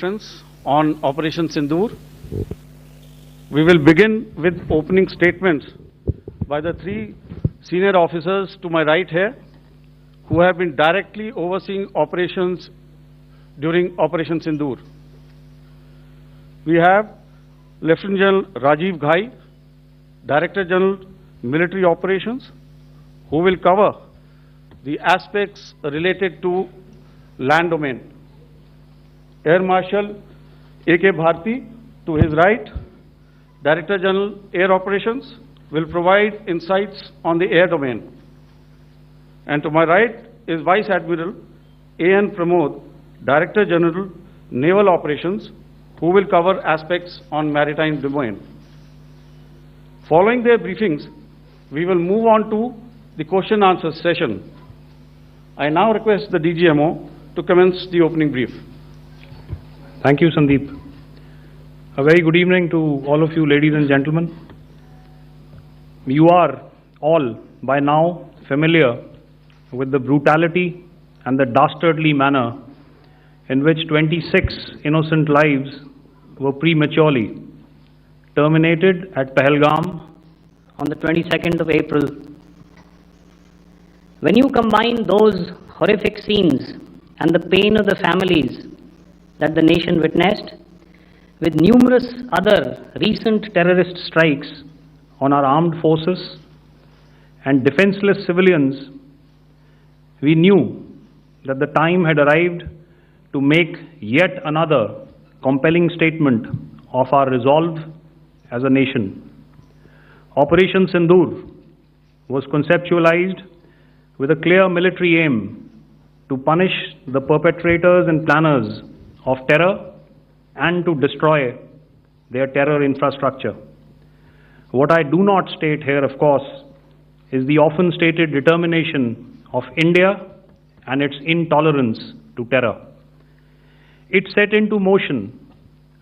conference on Operation Sindoor. We will begin with opening statements by the three senior officers to my right here, who have been directly overseeing operations during Operation Sindoor. We have Lieutenant General Rajiv Ghai, Director General Military Operations, who will cover the aspects related to land domain. Air Marshal A.K. Bharti, to his right, Director General Air Operations, will provide insights on the air domain. And to my right is Vice Admiral A.N. Pramod, Director General Naval Operations, who will cover aspects on maritime domain. Following their briefings, we will move on to the question answer session. I now request the DGMO to commence the opening brief. Thank you, Sandeep. A very good evening to all of you, ladies and gentlemen. You are all by now familiar with the brutality and the dastardly manner in which 26 innocent lives were prematurely terminated at Pahalgam on the 22nd of April. When you combine those horrific scenes and the pain of the families that the nation witnessed with numerous other recent terrorist strikes on our armed forces and defenseless civilians, we knew that the time had arrived to make yet another compelling statement of our resolve as a nation. Operation Sindoor was conceptualized with a clear military aim to punish the perpetrators and planners of terror and to destroy their terror infrastructure. What I do not state here, of course, is the often stated determination of India and its intolerance to terror. It set into motion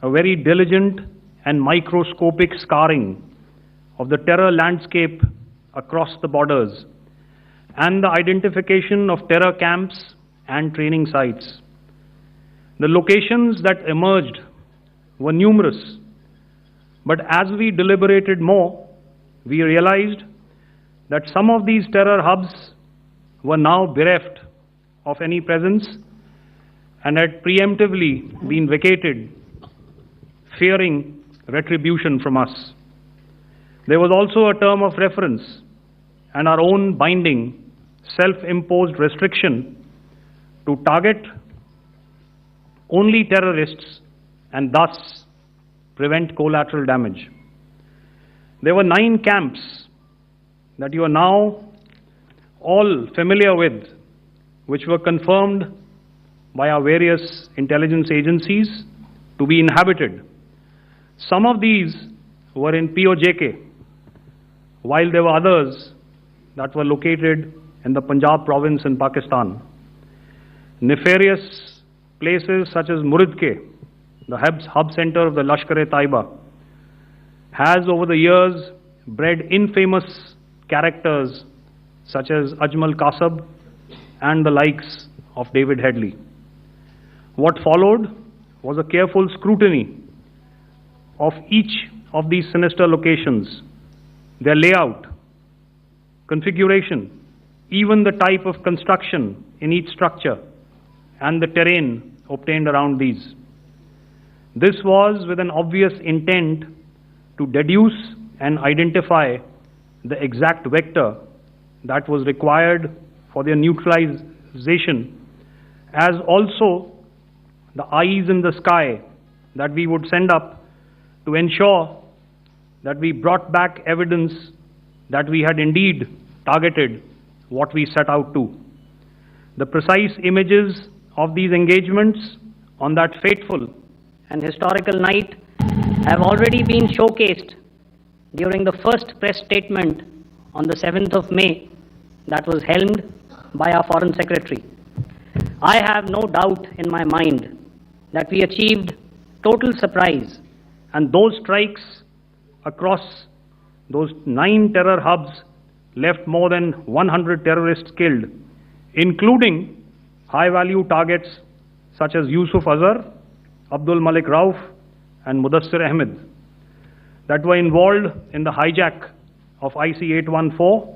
a very diligent and microscopic scarring of the terror landscape across the borders and the identification of terror camps and training sites. The locations that emerged were numerous, but as we deliberated more, we realized that some of these terror hubs were now bereft of any presence and had preemptively been vacated, fearing retribution from us. There was also a term of reference and our own binding, self-imposed restriction to target only terrorists and thus prevent collateral damage. There were 9 camps that you are now all familiar with, which were confirmed by our various intelligence agencies to be inhabited. Some of these were in POJK, while there were others that were located in the Punjab province in Pakistan. Nefarious places such as Muridke, the hub center of the Lashkar-e-Taiba, has over the years bred infamous characters such as Ajmal Kasab and the likes of David Headley. What followed was a careful scrutiny of each of these sinister locations, their layout, configuration, even the type of construction in each structure, and the terrain obtained around these. This was with an obvious intent to deduce and identify the exact vector that was required for their neutralization, as also the eyes in the sky that we would send up to ensure that we brought back evidence that we had indeed targeted what we set out to. The precise images of these engagements on that fateful and historical night have already been showcased during the first press statement on the 7th of May that was helmed by our Foreign Secretary. I have no doubt in my mind that we achieved total surprise, and those strikes across those 9 terror hubs left more than 100 terrorists killed, including high-value targets such as Yusuf Azhar, Abdul Malik Rauf and Mudassir Ahmed, that were involved in the hijack of IC-814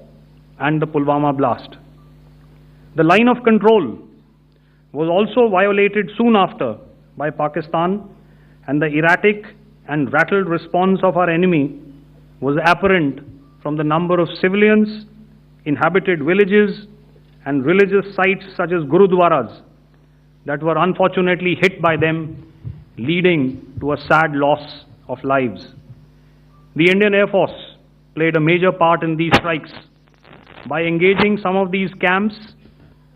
and the Pulwama blast. The line of control was also violated soon after by Pakistan, and the erratic and rattled response of our enemy was apparent from the number of civilians, inhabited villages, and religious sites such as Gurudwaras that were unfortunately hit by them, leading to a sad loss of lives. The Indian Air Force played a major part in these strikes by engaging some of these camps,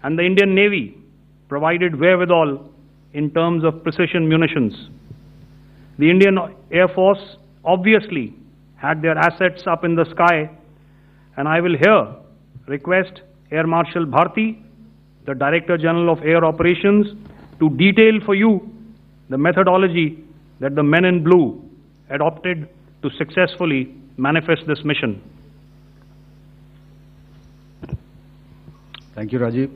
and the Indian Navy provided wherewithal in terms of precision munitions. The Indian Air Force obviously had their assets up in the sky, and I will here request Air Marshal Bharti, the Director General of Air Operations, to detail for you the methodology that the men in blue adopted to successfully manifest this mission. Thank you, Rajiv.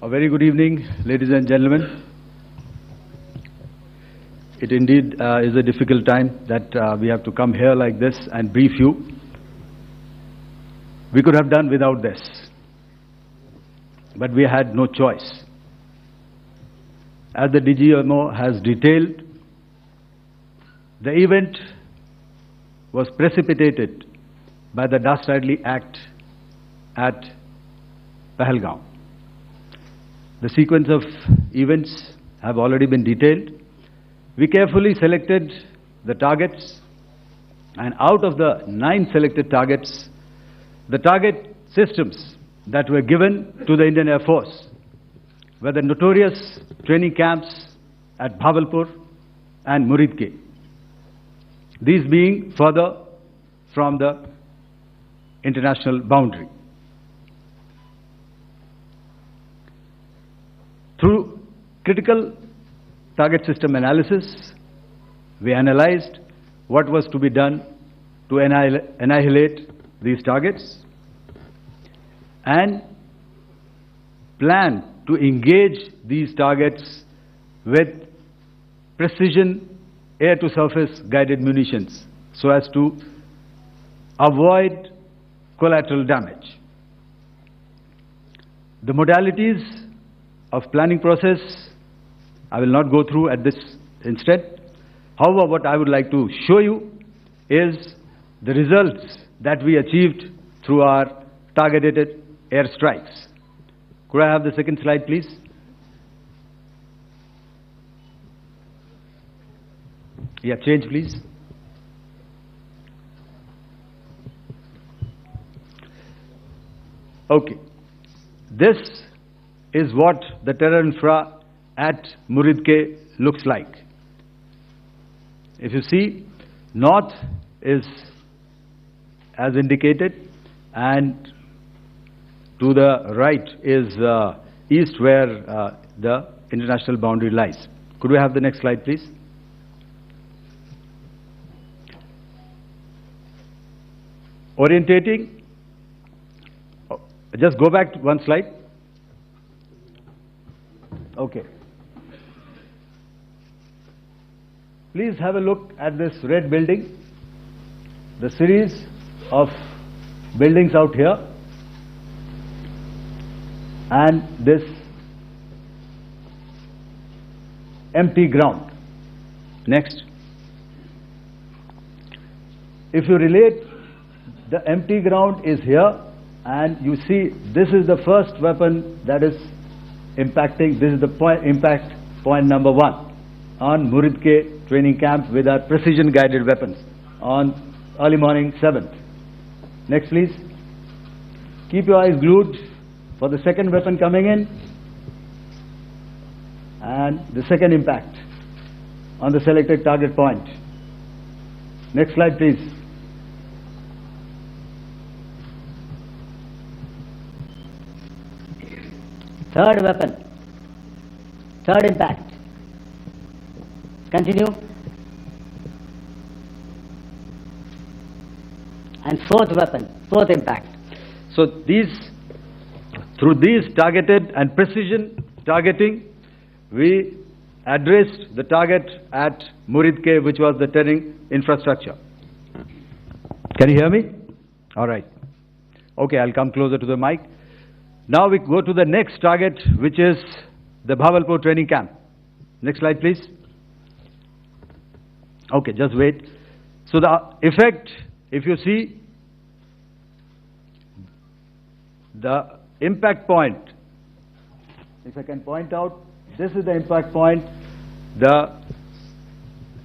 A very good evening, ladies and gentlemen. It indeed is a difficult time that we have to come here like this and brief you. We could have done without this, but we had no choice. As the DGMO has detailed, the event was precipitated by the dastardly act at Pahalgam. The sequence of events have already been detailed. We carefully selected the targets, and out of the 9 selected targets, the target systems that were given to the Indian Air Force were the notorious training camps at Bhavalpur and Muridke, these being further from the international boundary. Through critical target system analysis, we analyzed what was to be done to annihilate these targets and plan to engage these targets with precision air-to-surface guided munitions so as to avoid collateral damage. The modalities of planning process I will not go through at this instant. However, what I would like to show you is the results that we achieved through our targeted airstrikes. Could I have the second slide, please? Yeah, change, please. Okay. This is what the terror infra at Muridke looks like. If you see, north is as indicated, and to the right is east, where the international boundary lies. Could we have the next slide, please? Orientating. Just go back to one slide. Okay. Please have a look at this red building, the series of buildings out here, and this empty ground. Next. If you relate, the empty ground is here, and you see this is the first weapon that is impacting. This is the impact point number 1 on Muridke training camp with our precision guided weapons on early morning 7th. Next, please. Keep your eyes glued for the second weapon coming in and the second impact on the selected target point. Next slide, please. Third weapon, third impact. Continue. And fourth weapon, fourth impact. So through these targeted and precision targeting, we addressed the target at Muridke, which was the turning infrastructure. Can you hear me? All right. Okay, I'll come closer to the mic. Now we go to the next target, which is the Bhavalpur training camp. Next slide, please. Okay, just wait. So the effect, if you see, the impact point, if I can point out, this is the impact point. The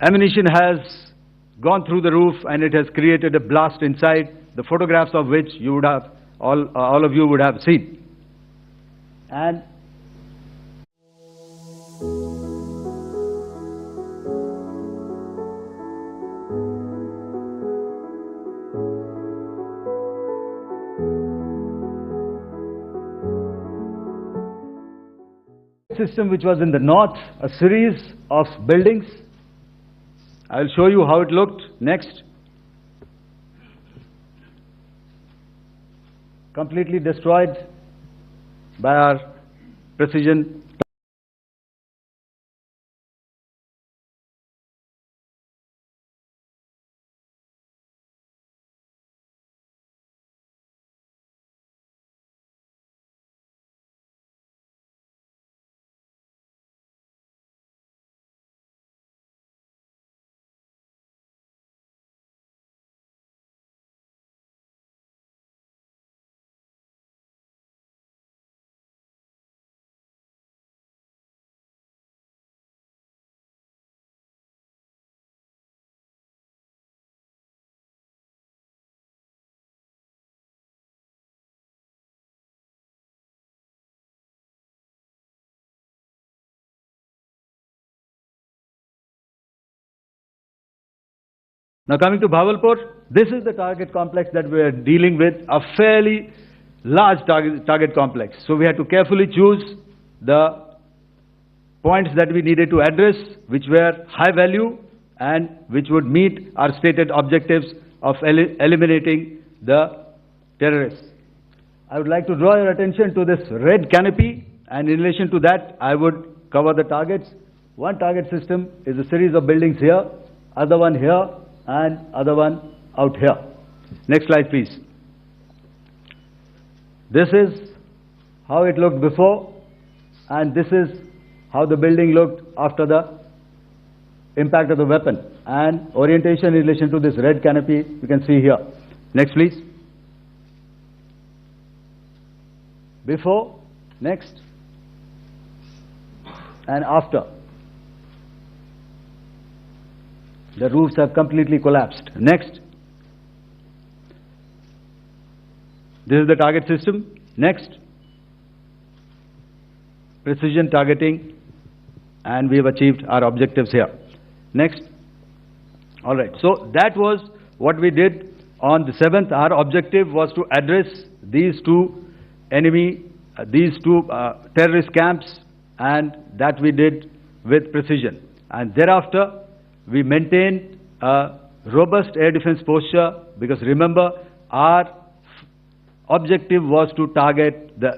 ammunition has gone through the roof and it has created a blast inside, the photographs of which you would have, all of you would have seen. And system which was in the north, a series of buildings. I will show you how it looked next. Completely destroyed by our precision. Now coming to Bhavalpur, this is the target complex that we are dealing with, a fairly large target complex. So we had to carefully choose the points that we needed to address, which were high value and which would meet our stated objectives of eliminating the terrorists. I would like to draw your attention to this red canopy, and in relation to that, I would cover the targets. One target system is a series of buildings here, other one here, and other one out here. Next slide, please. This is how it looked before, and this is how the building looked after the impact of the weapon. And orientation in relation to this red canopy, you can see here. Next, please. Before, next, and after. The roofs have completely collapsed. Next. This is the target system. Next. Precision targeting, and we have achieved our objectives here. Next. All right. So that was what we did on the 7th. Our objective was to address these two terrorist camps, and that we did with precision. And thereafter, we maintained a robust air defense posture, because remember, our objective was to target the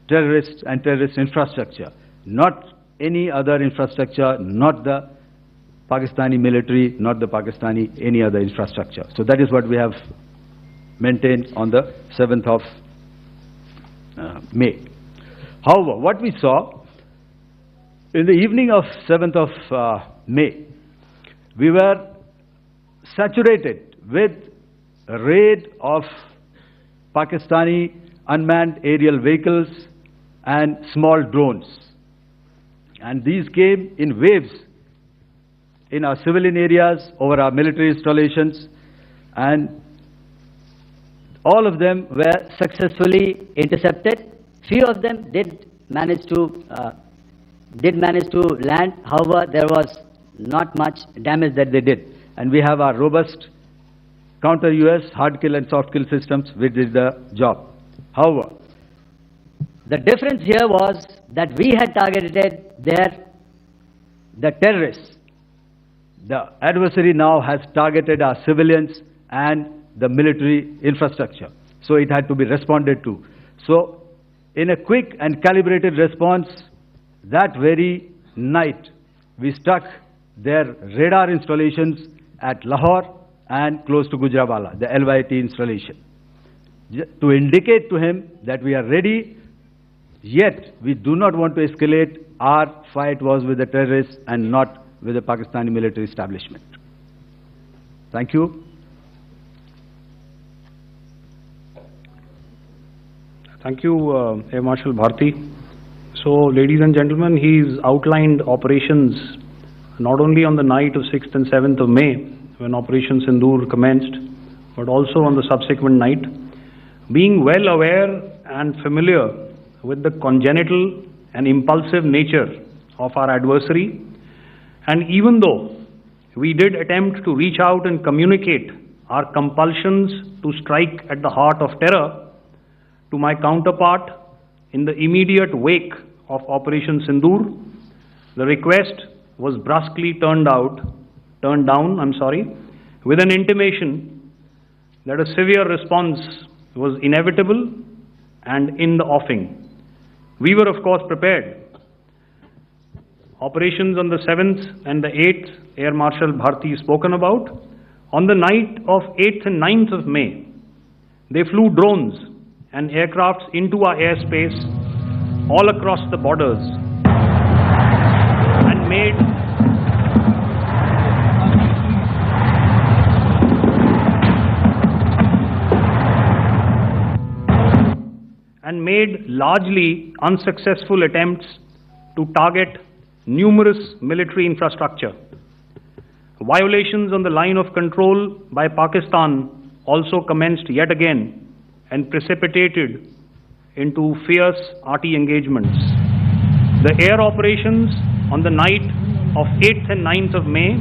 terrorists and terrorist infrastructure, not any other infrastructure, not the Pakistani military, not the Pakistani any other infrastructure. So that is what we have maintained on the 7th of May. However, what we saw in the evening of 7th of May, we were saturated with a raid of Pakistani unmanned aerial vehicles and small drones. And these came in waves in our civilian areas, over our military installations, and all of them were successfully intercepted. Few of them did manage to land. However, there was not much damage that they did. And we have our robust counter-US hard kill and soft kill systems which did the job. However, the difference here was that we had targeted the terrorists. The adversary now has targeted our civilians and the military infrastructure. So it had to be responded to. So in a quick and calibrated response, that very night, we struck their radar installations at Lahore and close to Gujranwala, the LYT installation, to indicate to him that we are ready, yet we do not want to escalate. Our fight was with the terrorists and not with the Pakistani military establishment. Thank you. Thank you, Air Marshal Bharti. So, ladies and gentlemen, he's outlined operations not only on the night of 6th and 7th of May, when Operation Sindoor commenced, but also on the subsequent night. Being well aware and familiar with the congenital and impulsive nature of our adversary, and even though we did attempt to reach out and communicate our compulsions to strike at the heart of terror to my counterpart in the immediate wake of Operation Sindoor, the request was brusquely turned down, with an intimation that a severe response was inevitable and in the offing. We were, of course, prepared. Operations on the 7th and the 8th, Air Marshal Bharti spoken about. On the night of 8th and 9th of May, they flew drones and aircrafts into our airspace all across the borders and made largely unsuccessful attempts to target numerous military infrastructure. Violations on the line of control by Pakistan also commenced yet again and precipitated into fierce arty engagements. The air operations on the night of 8th and 9th of May,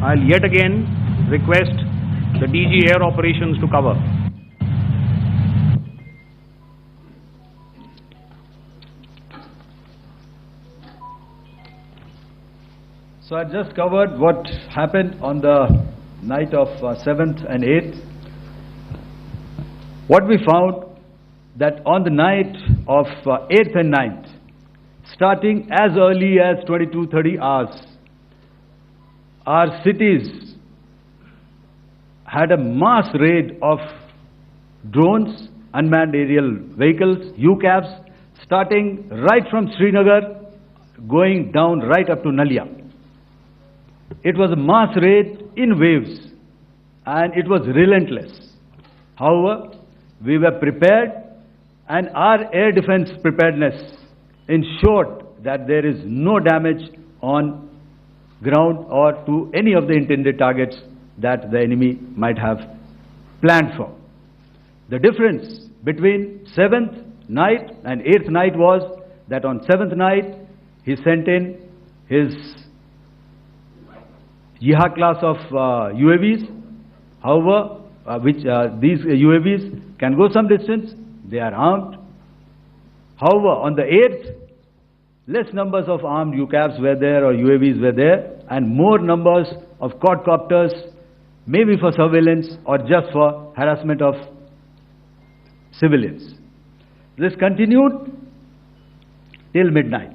I'll yet again request the DG Air Operations to cover. So I just covered what happened on the night of 7th and 8th. What we found that on the night of 8th and 9th, starting as early as 22:30 hours, our cities had a mass raid of drones, unmanned aerial vehicles, UCAVs, starting right from Srinagar, going down right up to Nalia. It was a mass raid in waves, and it was relentless. However, we were prepared, and our air defense preparedness ensured that there is no damage on ground or to any of the intended targets that the enemy might have planned for. The difference between 7th night and 8th night was that on 7th night, he sent in his Yiha class of UAVs, however, these UAVs can go some distance, they are armed. However, on the 8th, less numbers of armed UCAVs were there or UAVs were there, and more numbers of quadcopters, maybe for surveillance or just for harassment of civilians. This continued till midnight.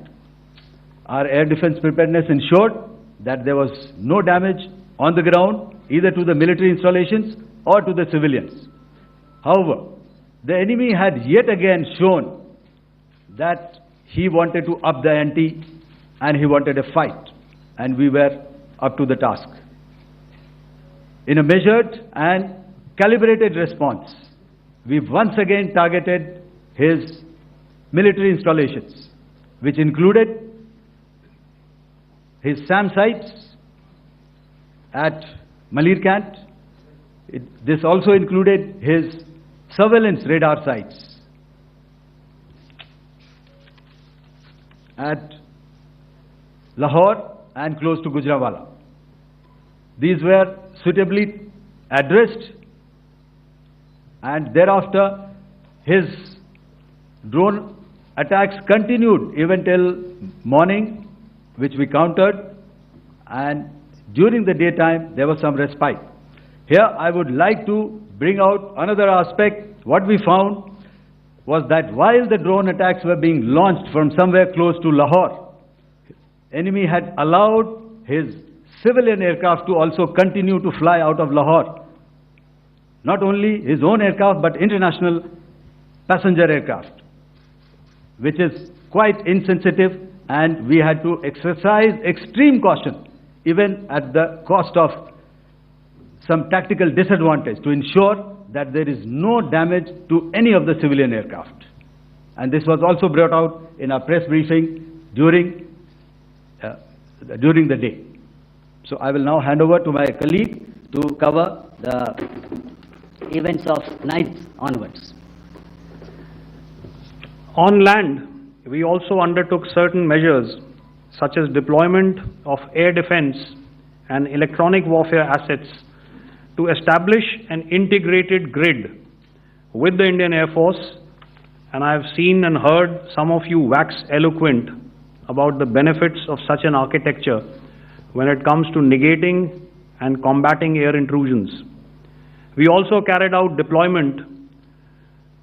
Our air defense preparedness ensured that there was no damage on the ground, either to the military installations or to the civilians. However, the enemy had yet again shown that he wanted to up the ante and he wanted a fight, and we were up to the task. In a measured and calibrated response, we once again targeted his military installations, which included his SAM sites at Malirkant. This also included his surveillance radar sites at Lahore and close to Gujranwala. These were suitably addressed, and thereafter his drone attacks continued even till morning, which we countered, and during the daytime there was some respite. Here I would like to bring out another aspect. What we found was that while the drone attacks were being launched from somewhere close to Lahore, enemy had allowed his civilian aircraft to also continue to fly out of Lahore. Not only his own aircraft, but international passenger aircraft, which is quite insensitive, and we had to exercise extreme caution, even at the cost of some tactical disadvantage, to ensure that there is no damage to any of the civilian aircraft. And this was also brought out in our press briefing during the day. So I will now hand over to my colleague to cover the events of 9th onwards. On land, we also undertook certain measures such as deployment of air defense and electronic warfare assets to establish an integrated grid with the Indian Air Force, and I have seen and heard some of you wax eloquent about the benefits of such an architecture when it comes to negating and combating air intrusions. We also carried out deployment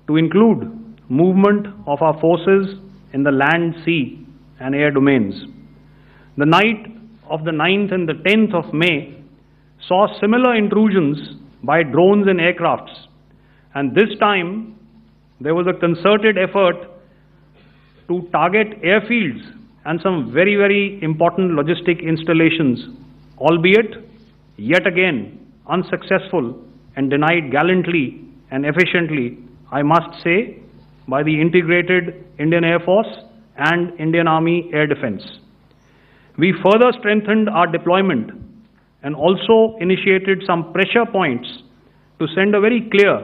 to include movement of our forces in the land, sea and air domains. The night of the 9th and the 10th of May saw similar intrusions by drones and aircrafts, and this time there was a concerted effort to target airfields and some very, very important logistic installations, albeit yet again unsuccessful and denied gallantly and efficiently, I must say, by the integrated Indian Air Force and Indian Army Air Defense. We further strengthened our deployment and also initiated some pressure points to send a very clear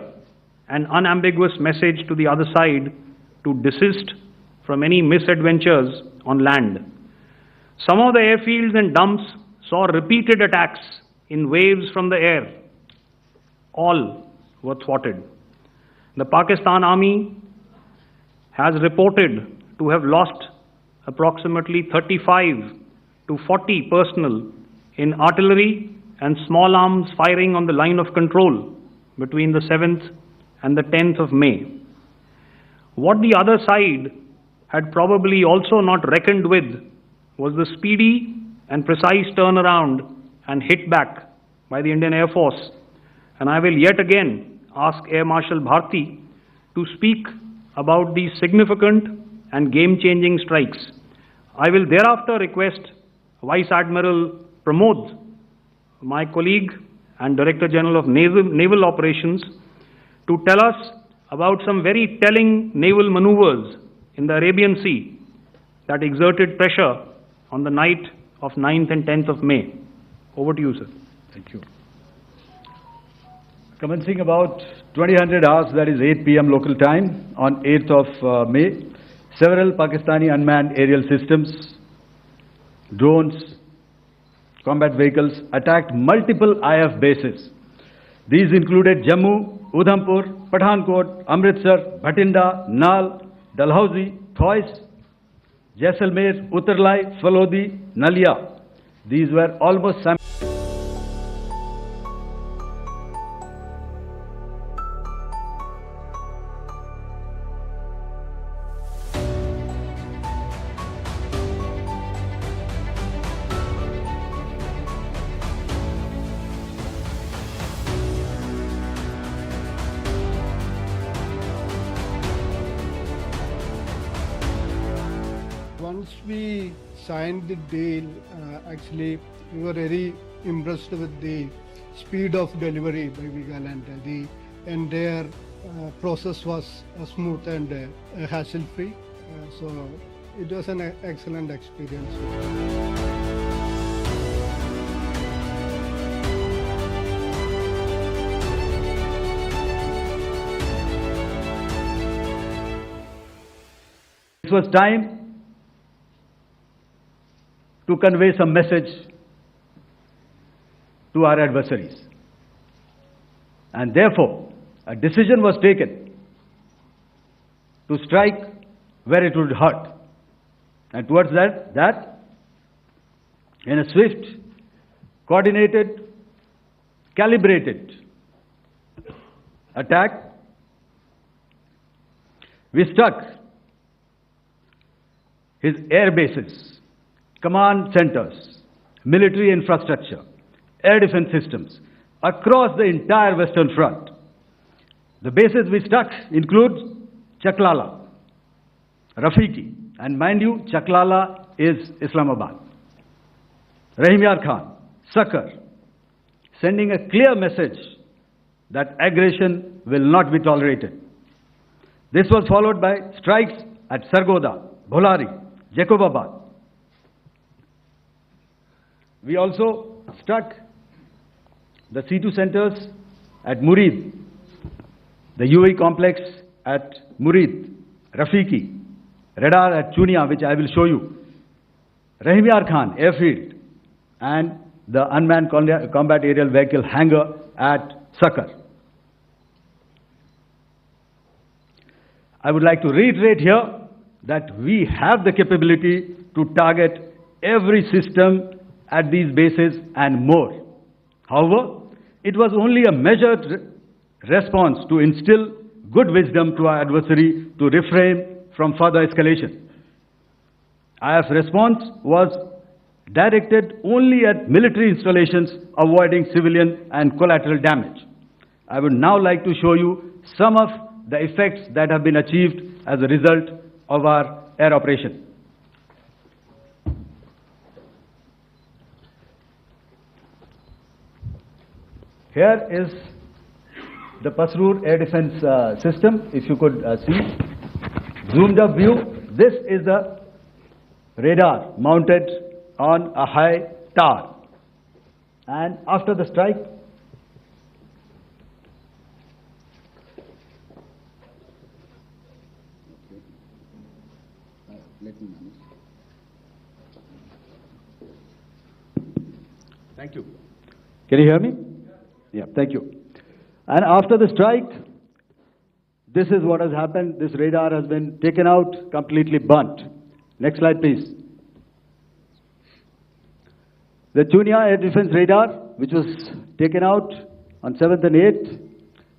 and unambiguous message to the other side to desist from any misadventures on land. Some of the airfields and dumps saw repeated attacks in waves from the air. All were thwarted. The Pakistan Army has reported to have lost approximately 35 to 40 personnel in artillery and small arms firing on the line of control between the 7th and the 10th of May. What the other side had probably also not reckoned with was the speedy and precise turnaround and hit back by the Indian Air Force. And I will yet again ask Air Marshal Bharti to speak about these significant and game-changing strikes. I will thereafter request Vice Admiral Pramod, my colleague and Director General of Naval Operations, to tell us about some very telling naval maneuvers in the Arabian Sea that exerted pressure on the night of 9th and 10th of May. Over to you, sir. Thank you. Commencing about 2000 hours, that is 8 p.m. local time, on 8th of May, several Pakistani unmanned aerial systems, drones, combat vehicles attacked multiple IF bases. These included Jammu, Udhampur, Pathankot, Amritsar, Bhatinda, Nal, Dalhousie, Thois, Jaisalmer, Uttarlai, Falodi, Nalia. These were almost Once we signed the deal, actually we were very impressed with the speed of delivery by Vigal, and the entire process was smooth and hassle-free. So it was an excellent experience. It was time to convey some message to our adversaries. And therefore, a decision was taken to strike where it would hurt. And towards that, in a swift, coordinated, calibrated attack, we struck his air bases, command centers, military infrastructure, air defense systems across the entire Western Front. The bases we struck include Chaklala, Rafiki, and mind you, Chaklala is Islamabad. Rahim Yar Khan, Sakar, sending a clear message that aggression will not be tolerated. This was followed by strikes at Sargoda, Bholari, Jacobabad. We also struck the C2 centers at Murid, the UAE complex at Murid, Rafiki, radar at Chunia, which I will show you, Rahim Yar Khan airfield, and the unmanned combat aerial vehicle hangar at Sakar. I would like to reiterate here that we have the capability to target every system at these bases and more. However, it was only a measured response to instill good wisdom to our adversary to refrain from further escalation. IF's response was directed only at military installations, avoiding civilian and collateral damage. I would now like to show you some of the effects that have been achieved as a result of our air operation. Here is the Pasrur air defense system, if you could see. Zoomed up view, this is the radar mounted on a high tower. And after the strike, thank you. Can you hear me? Yeah, thank you. And after the strike, this is what has happened. This radar has been taken out, completely burnt. Next slide, please. The Chunia air defense radar, which was taken out on 7th and 8th.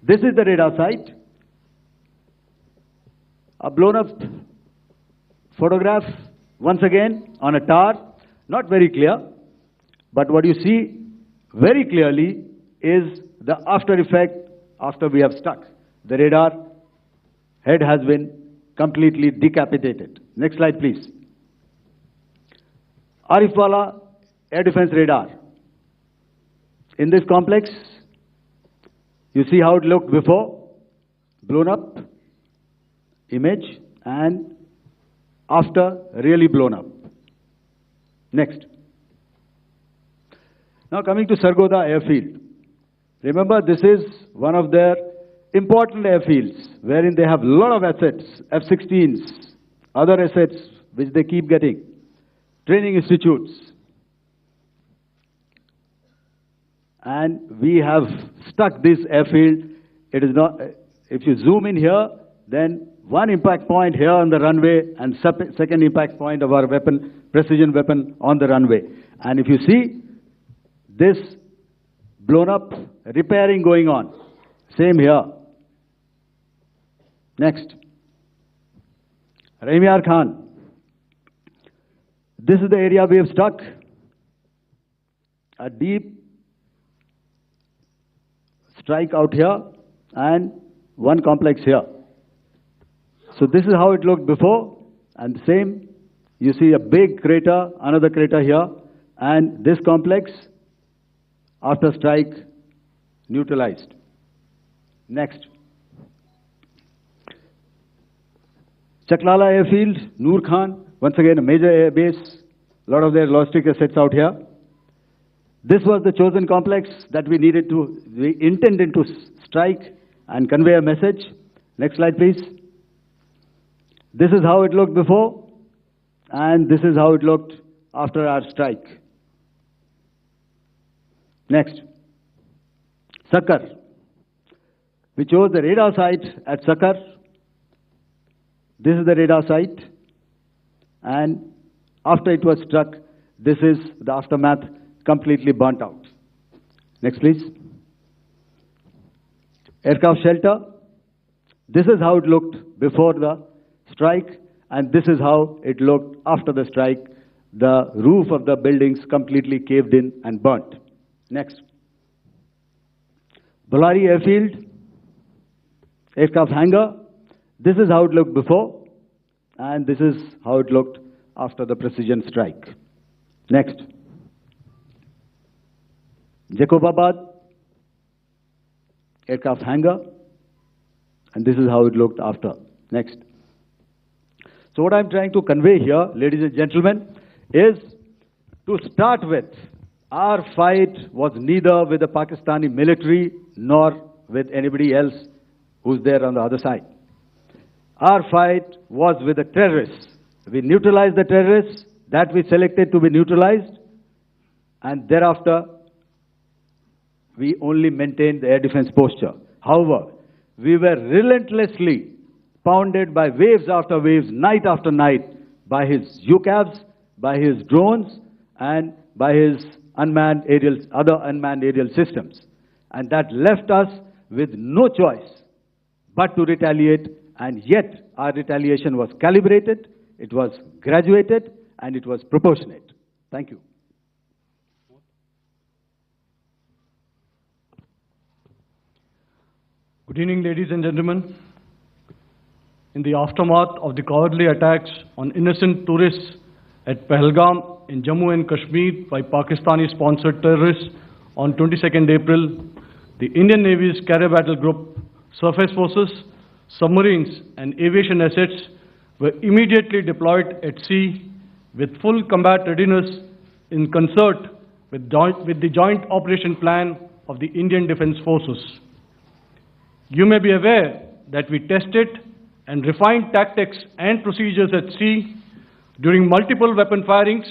This is the radar site. A blown up photograph, once again, on a tower. Not very clear, but what you see very clearly is the after effect after we have struck. The radar head has been completely decapitated. Next slide, please. Arifwala air defense radar. In this complex, you see how it looked before, blown up image, and after really blown up. Next. Now coming to Sargoda airfield. Remember, this is one of their important airfields wherein they have a lot of assets, F-16s, other assets which they keep getting, training institutes. And we have stuck this airfield. It is not, if you zoom in here, then one impact point here on the runway and second impact point of our weapon, precision weapon on the runway. And if you see this blown up, repairing going on. Same here. Next. Rahim Yar Khan. This is the area we have struck. A deep strike out here and one complex here. So this is how it looked before, and the same. You see a big crater, another crater here, and this complex after strike neutralized. Next. Chaklala airfield, Noor Khan, once again a major air base, a lot of their logistic assets out here. This was the chosen complex that we intended to strike and convey a message. Next slide, please. This is how it looked before, and this is how it looked after our strike. Next. Sakar. We chose the radar site at Sakar. This is the radar site, and after it was struck, this is the aftermath, completely burnt out. Next, please. Aircraft shelter. This is how it looked before the strike, and this is how it looked after the strike, the roof of the buildings completely caved in and burnt. Next. Bolari Airfield, aircraft hangar. This is how it looked before, and this is how it looked after the precision strike. Next. Jacobabad, aircraft hangar, and this is how it looked after. Next. So what I'm trying to convey here, ladies and gentlemen, is to start with, our fight was neither with the Pakistani military nor with anybody else who's there on the other side. Our fight was with the terrorists. We neutralized the terrorists that we selected to be neutralized, and thereafter we only maintained the air defense posture. However, we were relentlessly pounded by waves after waves, night after night, by his UCAVs, by his drones, and by his other unmanned aerial systems. And that left us with no choice but to retaliate, and yet our retaliation was calibrated, it was graduated, and it was proportionate. Thank you. Good evening, ladies and gentlemen. In the aftermath of the cowardly attacks on innocent tourists at Pahalgam in Jammu and Kashmir by Pakistani-sponsored terrorists on 22nd April, the Indian Navy's Carrier Battle Group, surface forces, submarines, and aviation assets were immediately deployed at sea with full combat readiness in concert with the joint operation plan of the Indian Defence Forces. You may be aware that we tested and refined tactics and procedures at sea during multiple weapon firings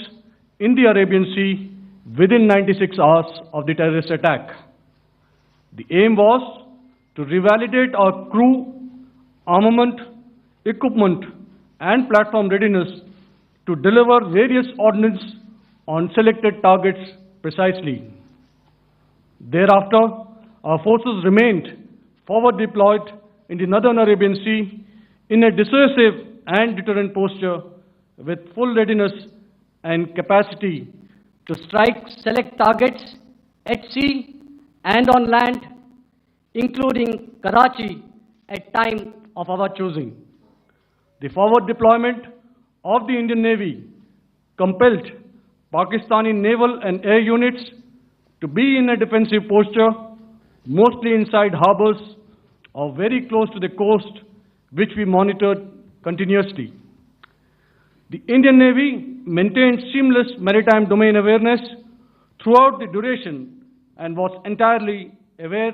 in the Arabian Sea within 96 hours of the terrorist attack. The aim was to revalidate our crew, armament, equipment, and platform readiness to deliver various ordnance on selected targets precisely. Thereafter, our forces remained forward deployed in the Northern Arabian Sea in a dissuasive and deterrent posture with full readiness and capacity to strike select targets at sea and on land, including Karachi at time of our choosing. The forward deployment of the Indian Navy compelled Pakistani naval and air units to be in a defensive posture, mostly inside harbors or very close to the coast, which we monitored continuously. The Indian Navy maintained seamless maritime domain awareness throughout the duration and was entirely aware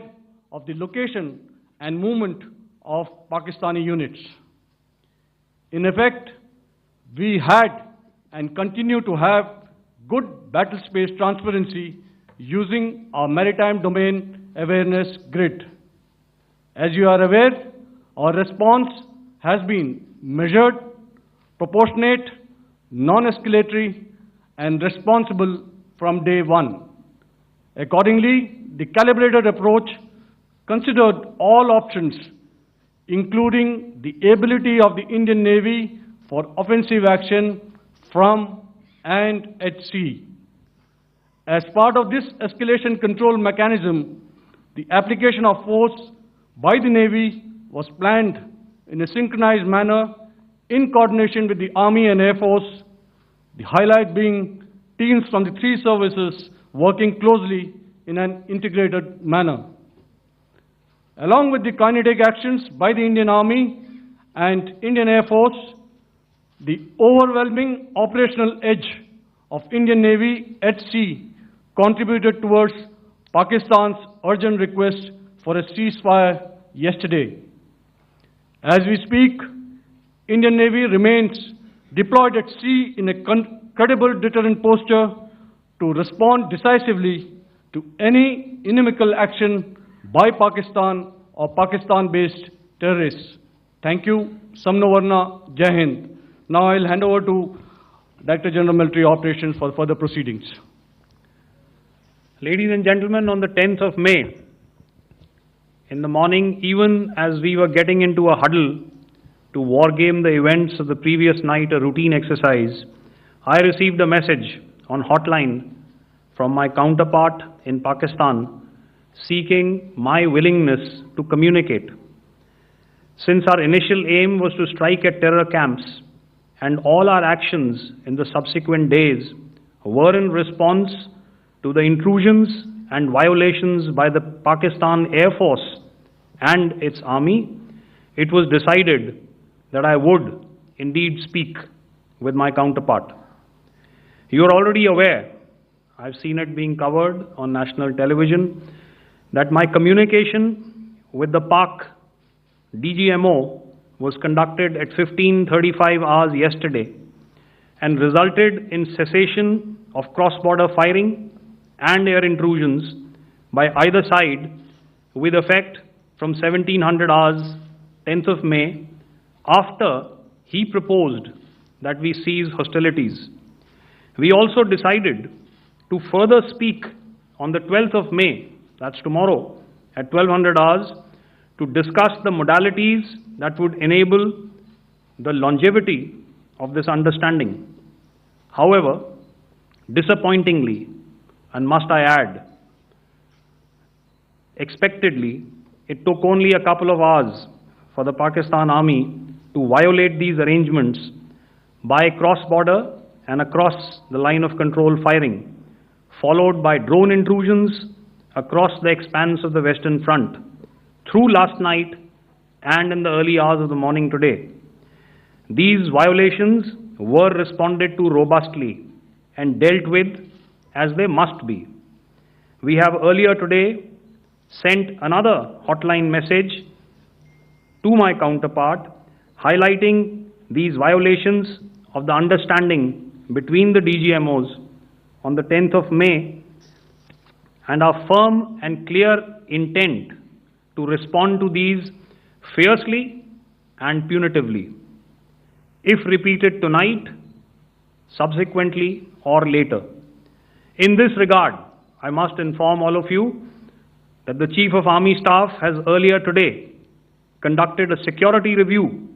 of the location and movement of Pakistani units. In effect, we had and continue to have good battle space transparency using our maritime domain awareness grid. As you are aware, our response has been measured, proportionate, non-escalatory, and responsible from day one. Accordingly, the calibrated approach considered all options, including the ability of the Indian Navy for offensive action from and at sea. As part of this escalation control mechanism, the application of force by the Navy was planned in a synchronized manner in coordination with the Army and Air Force, the highlight being teams from the three services working closely in an integrated manner. Along with the kinetic actions by the Indian Army and Indian Air Force, the overwhelming operational edge of Indian Navy at sea contributed towards Pakistan's urgent request for a ceasefire yesterday. As we speak, Indian Navy remains deployed at sea in a credible deterrent posture to respond decisively to any inimical action by Pakistan or Pakistan-based terrorists. Thank you. Samno Varna, Jai Hind. Now I'll hand over to Director General Military Operations for further proceedings. Ladies and gentlemen, on the 10th of May, in the morning, even as we were getting into a huddle to wargame the events of the previous night, a routine exercise, I received a message on hotline from my counterpart in Pakistan seeking my willingness to communicate. Since our initial aim was to strike at terror camps, and all our actions in the subsequent days were in response to the intrusions and violations by the Pakistan Air Force and its army, it was decided that I would indeed speak with my counterpart. You are already aware, I've seen it being covered on national television, that my communication with the Pak DGMO was conducted at 15:35 hours yesterday and resulted in cessation of cross-border firing and air intrusions by either side with effect from 1700 hours, 10th of May, after he proposed that we cease hostilities. We also decided to further speak on the 12th of May, that's tomorrow, at 1200 hours, to discuss the modalities that would enable the longevity of this understanding. However, disappointingly, and must I add, expectedly, it took only a couple of hours for the Pakistan Army to violate these arrangements by cross-border and across the line of control firing, followed by drone intrusions across the expanse of the Western Front, through last night and in the early hours of the morning today. These violations were responded to robustly and dealt with as they must be. We have earlier today sent another hotline message to my counterpart highlighting these violations of the understanding between the DGMOs on the 10th of May and our firm and clear intent to respond to these fiercely and punitively, if repeated tonight, subsequently, or later. In this regard, I must inform all of you that the Chief of Army Staff has earlier today conducted a security review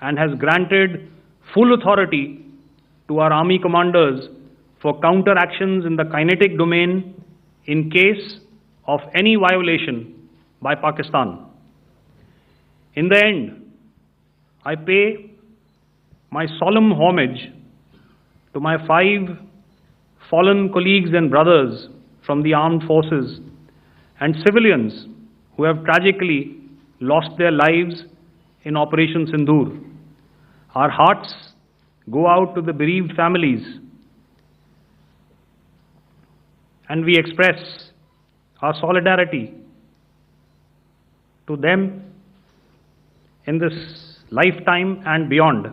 and has granted full authority to our Army commanders for counter-actions in the kinetic domain in case of any violation by Pakistan. In the end, I pay my solemn homage to my 5 fallen colleagues and brothers from the armed forces and civilians who have tragically lost their lives in Operation SINDOOR. Our hearts go out to the bereaved families, and we express our solidarity to them in this lifetime and beyond,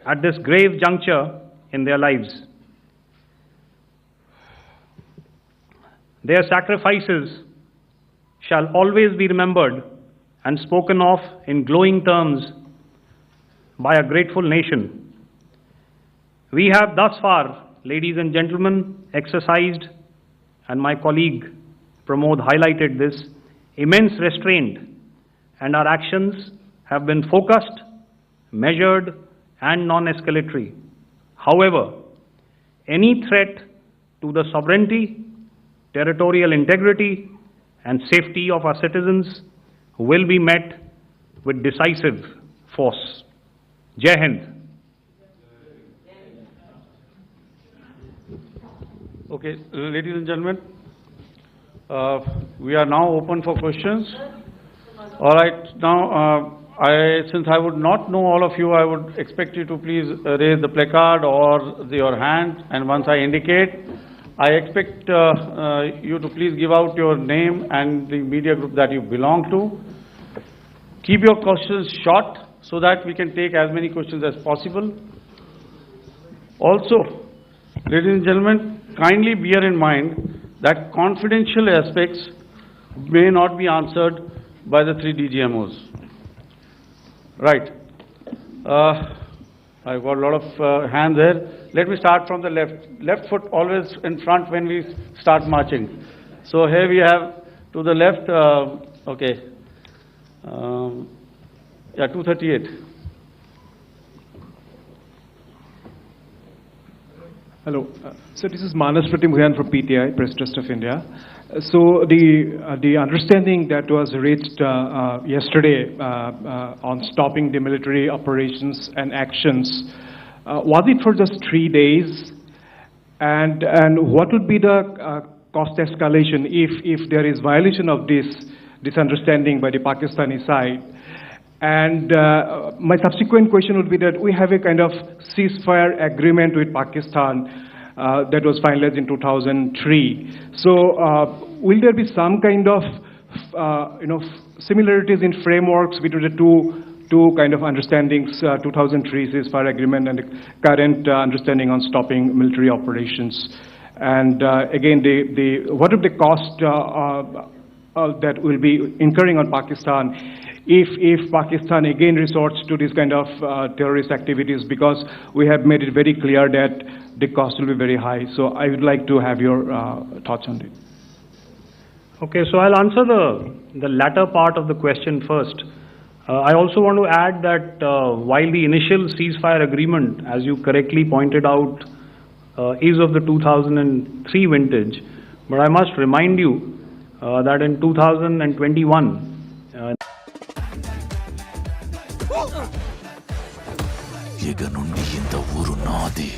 at this grave juncture in their lives. Their sacrifices shall always be remembered and spoken of in glowing terms by a grateful nation. We have thus far, ladies and gentlemen, exercised, and my colleague Pramod highlighted this, immense restraint, and our actions have been focused, measured, and non-escalatory. However, any threat to the sovereignty, territorial integrity, and safety of our citizens will be met with decisive force. Jai Hind. Okay, ladies and gentlemen, we are now open for questions. All right, now, since I would not know all of you, I would expect you to please raise the placard or your hand, and once I indicate, I expect you to please give out your name and the media group that you belong to. Keep your questions short so that we can take as many questions as possible. Also, ladies and gentlemen, kindly bear in mind that confidential aspects may not be answered by the 3 DGMOs. Right. I've got a lot of hands there. Let me start from the left. Left foot always in front when we start marching. So here we have to the left, okay. Yeah, 238. Hello. So this is Manas Pratimudyan from PTI, Press Trust of India. So the understanding that was reached yesterday on stopping the military operations and actions, was it for just 3 days? And what would be the cost escalation if there is violation of this understanding by the Pakistani side? And my subsequent question would be that we have a kind of ceasefire agreement with Pakistan that was finalized in 2003. So will there be some kind of similarities in frameworks between the two kind of understandings, 2003 ceasefire agreement and the current understanding on stopping military operations? And again, what are the cost that will be incurring on Pakistan if Pakistan again resorts to this kind of terrorist activities, because we have made it very clear that the cost will be very high. So I would like to have your thoughts on it. Okay, so I'll answer the latter part of the question first. I also want to add that while the initial ceasefire agreement, as you correctly pointed out, is of the 2003 vintage, but I must remind you that in 2021, ఇక నుండి ఇంత ఊరు నాది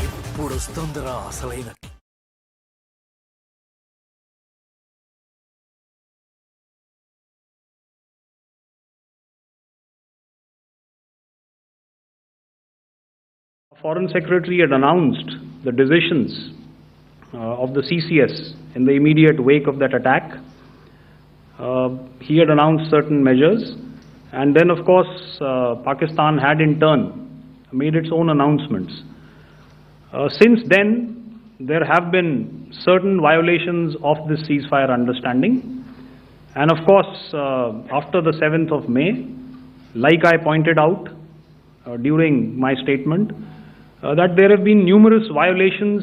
ఇప్పుడొస్తుందిరా అసలైన Foreign Secretary had announced the decisions of the CCS in the immediate wake of that attack. He had announced certain measures, and then of course Pakistan had in turn made its own announcements. Since then, there have been certain violations of this ceasefire understanding, and of course after the 7th of May, like I pointed out during my statement, that there have been numerous violations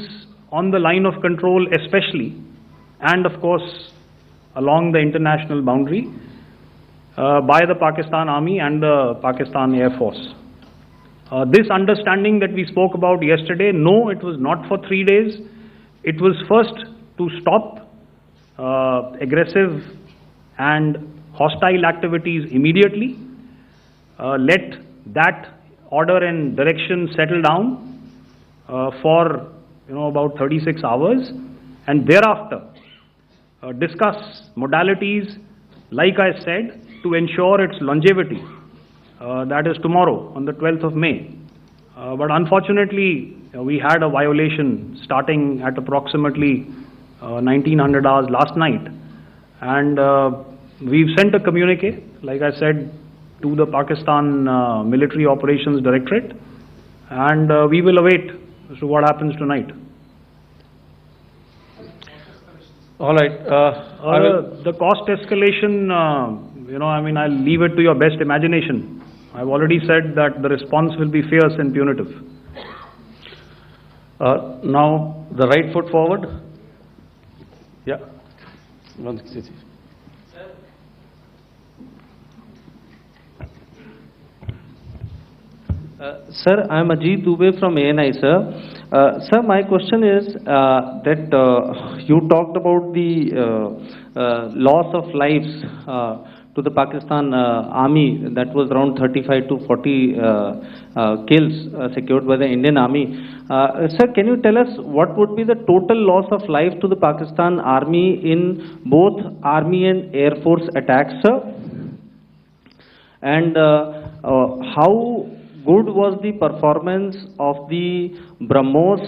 on the line of control especially, and of course along the international boundary by the Pakistan Army and the Pakistan Air Force. This understanding that we spoke about yesterday, no, it was not for 3 days. It was first to stop aggressive and hostile activities immediately, let that order and direction settle down for about 36 hours, and thereafter discuss modalities, like I said, to ensure its longevity. That is tomorrow, on the 12th of May. But unfortunately, we had a violation starting at approximately 1900 hours last night. And we've sent a communique, like I said, to the Pakistan Military Operations Directorate. And we will await as to what happens tonight. All right. The cost escalation, I'll leave it to your best imagination. I've already said that the response will be fierce and punitive. Now, the right foot forward. Yeah. Sir, I am Ajit Dubey from ANI, sir. Sir, my question is that you talked about the loss of lives to the Pakistan army, that was around 35 to 40 kills secured by the Indian army. Sir, can you tell us what would be the total loss of life to the Pakistan army in both army and air force attacks, sir? And how good was the performance of the BrahMos,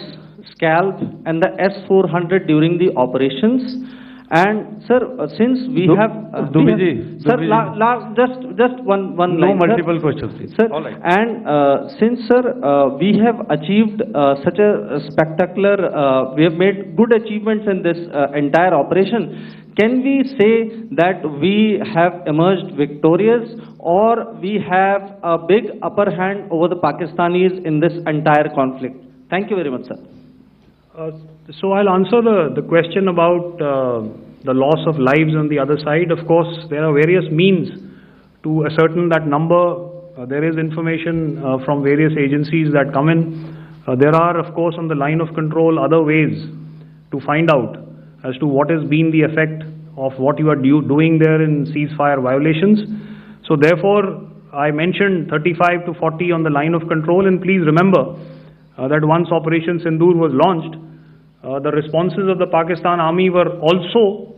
Scalp and the S-400 during the operations? And sir, since we have just one line. No multiple questions, please. Sir, all right. And since sir, we have achieved such a spectacular, we have made good achievements in this entire operation, can we say that we have emerged victorious, or we have a big upper hand over the Pakistanis in this entire conflict? Thank you very much, sir. So I'll answer the question about the loss of lives on the other side. Of course, there are various means to ascertain that number there is information from various agencies that come in. There are, of course, on the line of control, other ways to find out as to what has been the effect of what you are doing there in ceasefire violations. So therefore, I mentioned 35 to 40 on the line of control, and please remember that once Operation Sindoor was launched, the responses of the Pakistan Army were also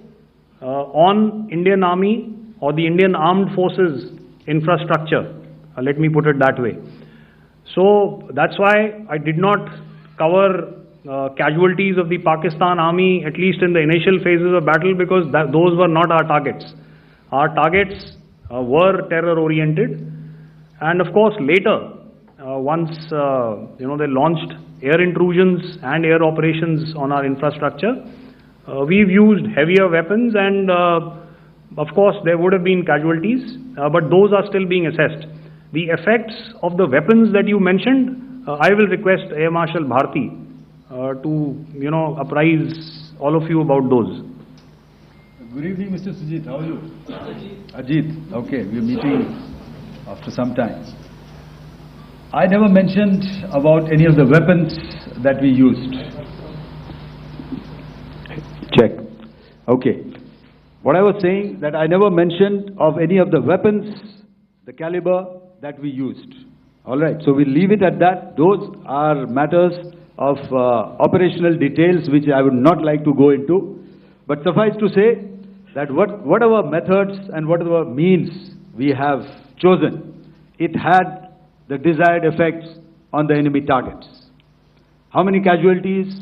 on Indian Army or the Indian Armed Forces infrastructure. Let me put it that way. So that's why I did not cover casualties of the Pakistan Army, at least in the initial phases of battle, because those were not our targets. Our targets were terror-oriented, and of course later, once they launched air intrusions and air operations on our infrastructure, we've used heavier weapons, and of course there would have been casualties, but those are still being assessed. The effects of the weapons that you mentioned, I will request Air Marshal Bharti to apprise all of you about those. Good evening, Mr. Sujit. How are you? Ajit. Okay, we're meeting after some time. I never mentioned about any of the weapons that we used. Check. Okay. What I was saying, that I never mentioned of any of the weapons, the caliber that we used. All right. So we'll leave it at that. Those are matters of operational details which I would not like to go into. But suffice to say that whatever methods and whatever means we have chosen, it had the desired effects on the enemy targets. How many casualties?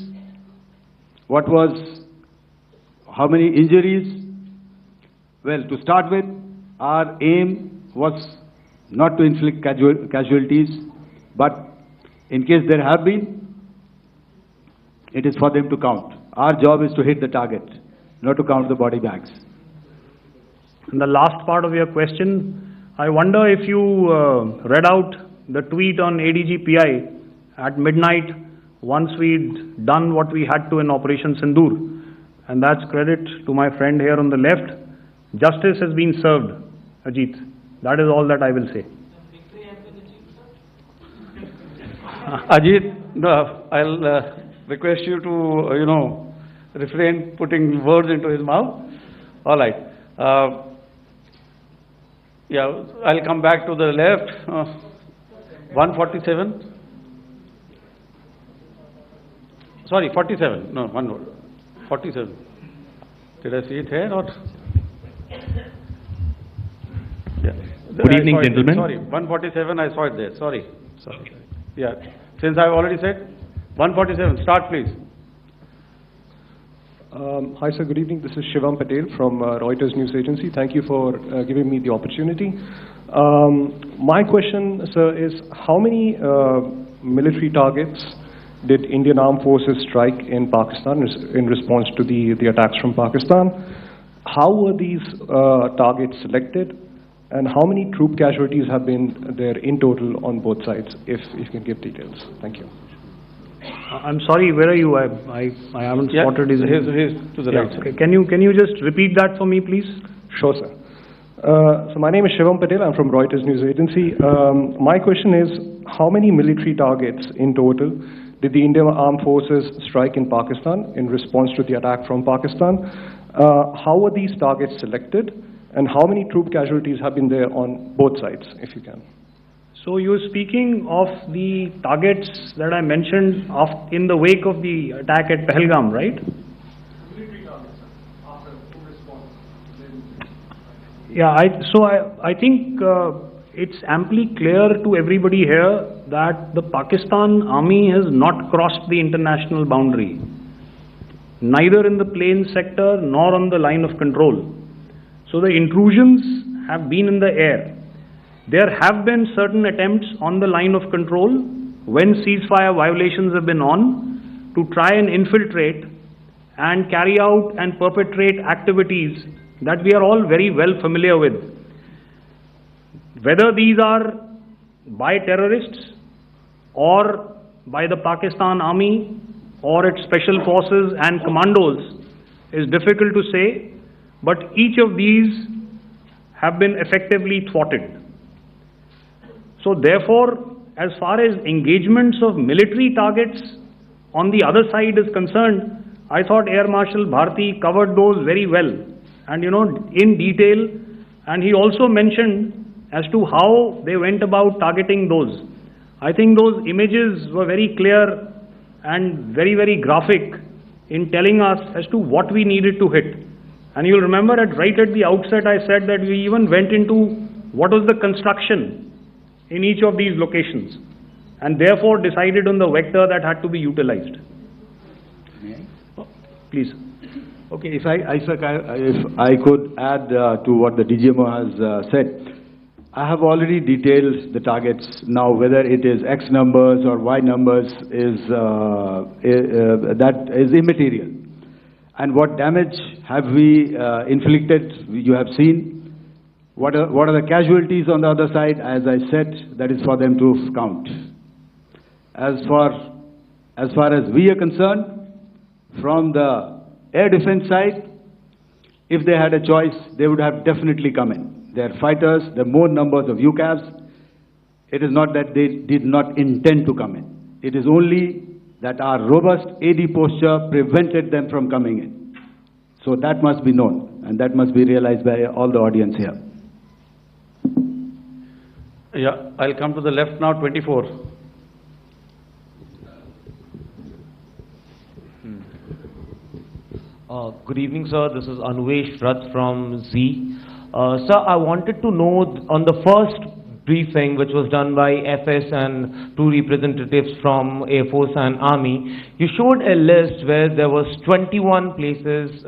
How many injuries? Well, to start with, our aim was not to inflict casualties, but in case there have been, it is for them to count. Our job is to hit the target, not to count the body bags. And the last part of your question, I wonder if you read out the tweet on ADG-PI at midnight once we'd done what we had to in Operation Sindoor. And that's credit to my friend here on the left. Justice has been served, Ajit. That is all that I will say. Ajit, I'll request you to, refrain putting words into his mouth. All right. I'll come back to the left. 147. Sorry, 47. No, 47. Did I see it here or? Yeah. Good evening, gentlemen. Sorry, 147, I saw it there. Sorry. Yeah. Since I've already said, 147, start please. Hi sir, good evening. This is Shivam Patel from Reuters News Agency. Thank you for giving me the opportunity. My question, sir, is how many military targets did Indian Armed Forces strike in Pakistan in response to the attacks from Pakistan? How were these targets selected? And how many troop casualties have been there in total on both sides, if you can give details? Thank you. I'm sorry, where are you? I haven't spotted his name. He's to the right. Okay. Can you just repeat that for me, please? Sure, sir. So my name is Shivam Patel. I'm from Reuters News Agency. My question is, how many military targets in total did the Indian Armed Forces strike in Pakistan in response to the attack from Pakistan? How were these targets selected? And how many troop casualties have been there on both sides, if you can? So you're speaking of the targets that I mentioned in the wake of the attack at Pahalgam, right? Military targets, after full response. Yeah, I think it's amply clear to everybody here that the Pakistan Army has not crossed the international boundary, neither in the plain sector nor on the line of control. So the intrusions have been in the air. There have been certain attempts on the line of control when ceasefire violations have been on to try and infiltrate and carry out and perpetrate activities that we are all very well familiar with. Whether these are by terrorists or by the Pakistan Army or its special forces and commandos is difficult to say, but each of these have been effectively thwarted. So therefore, as far as engagements of military targets on the other side is concerned, I thought Air Marshal Bharti covered those very well and in detail, and he also mentioned as to how they went about targeting those. I think those images were very clear and very, very graphic in telling us as to what we needed to hit. And you'll remember right at the outset I said that we even went into what was the construction in each of these locations and therefore decided on the vector that had to be utilized. Please. Okay, if I could add to what the DGMO has said. I have already detailed the targets. Now, whether it is X numbers or Y numbers is that is immaterial. And what damage have we inflicted? You have seen. What are the casualties on the other side? As I said, that is for them to count. As far as we are concerned, from the air defense side, if they had a choice, they would have definitely come in. They are fighters, there are more numbers of UCAVs. It is not that they did not intend to come in. It is only that our robust AD posture prevented them from coming in. So that must be known, and that must be realized by all the audience here. Yeah, I'll come to the left now, 24. Good evening, sir. This is Anuvesh Rath from Z. Sir, I wanted to know on the first briefing which was done by FS and two representatives from Air Force and Army, you showed a list where there was 21 places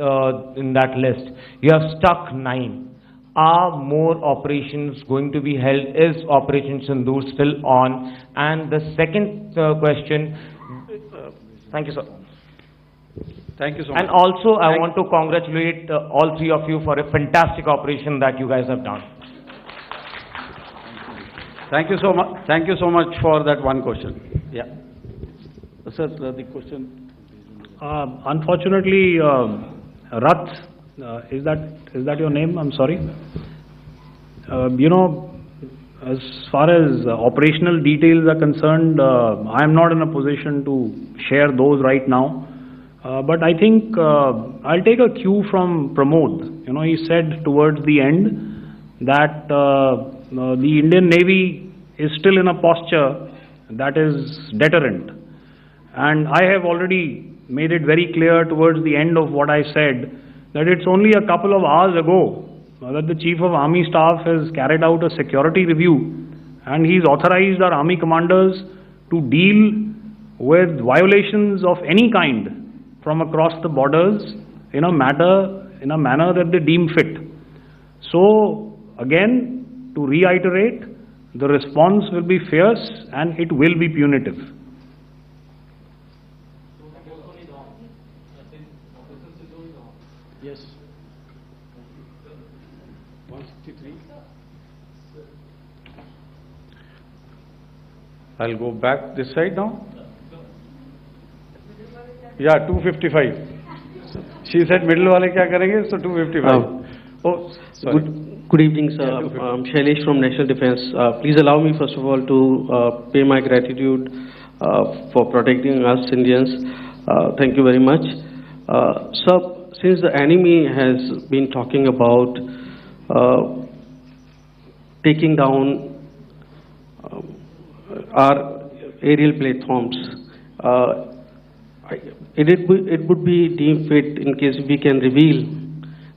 in that list. You have stuck 9. Are more operations going to be held? Is Operation Sindoor still on? And the second question, thank you, sir. Thank you so much. And also, I want to congratulate all three of you for a fantastic operation that you guys have done. Thank you so much. Thank you so much for that one question. Yeah. Sir, the question. Unfortunately, Rath, is that your name? I'm sorry. As far as operational details are concerned, I am not in a position to share those right now. But I think I'll take a cue from Pramod. He said towards the end that the Indian Navy is still in a posture that is deterrent. And I have already made it very clear towards the end of what I said that it's only a couple of hours ago that the Chief of Army Staff has carried out a security review and he's authorized our Army commanders to deal with violations of any kind from across the borders in a manner that they deem fit. So again, to reiterate, the response will be fierce and it will be punitive. Yes. 163. I'll go back this side now. Yeah, 255. She said middle wale kya karenge, so 255. Oh, sorry. Good evening, sir. I'm Shailesh from National Defense. Please allow me, first of all, to pay my gratitude for protecting us Indians. Thank you very much. Sir, since the enemy has been talking about taking down our aerial platforms, it would be deemed fit in case we can reveal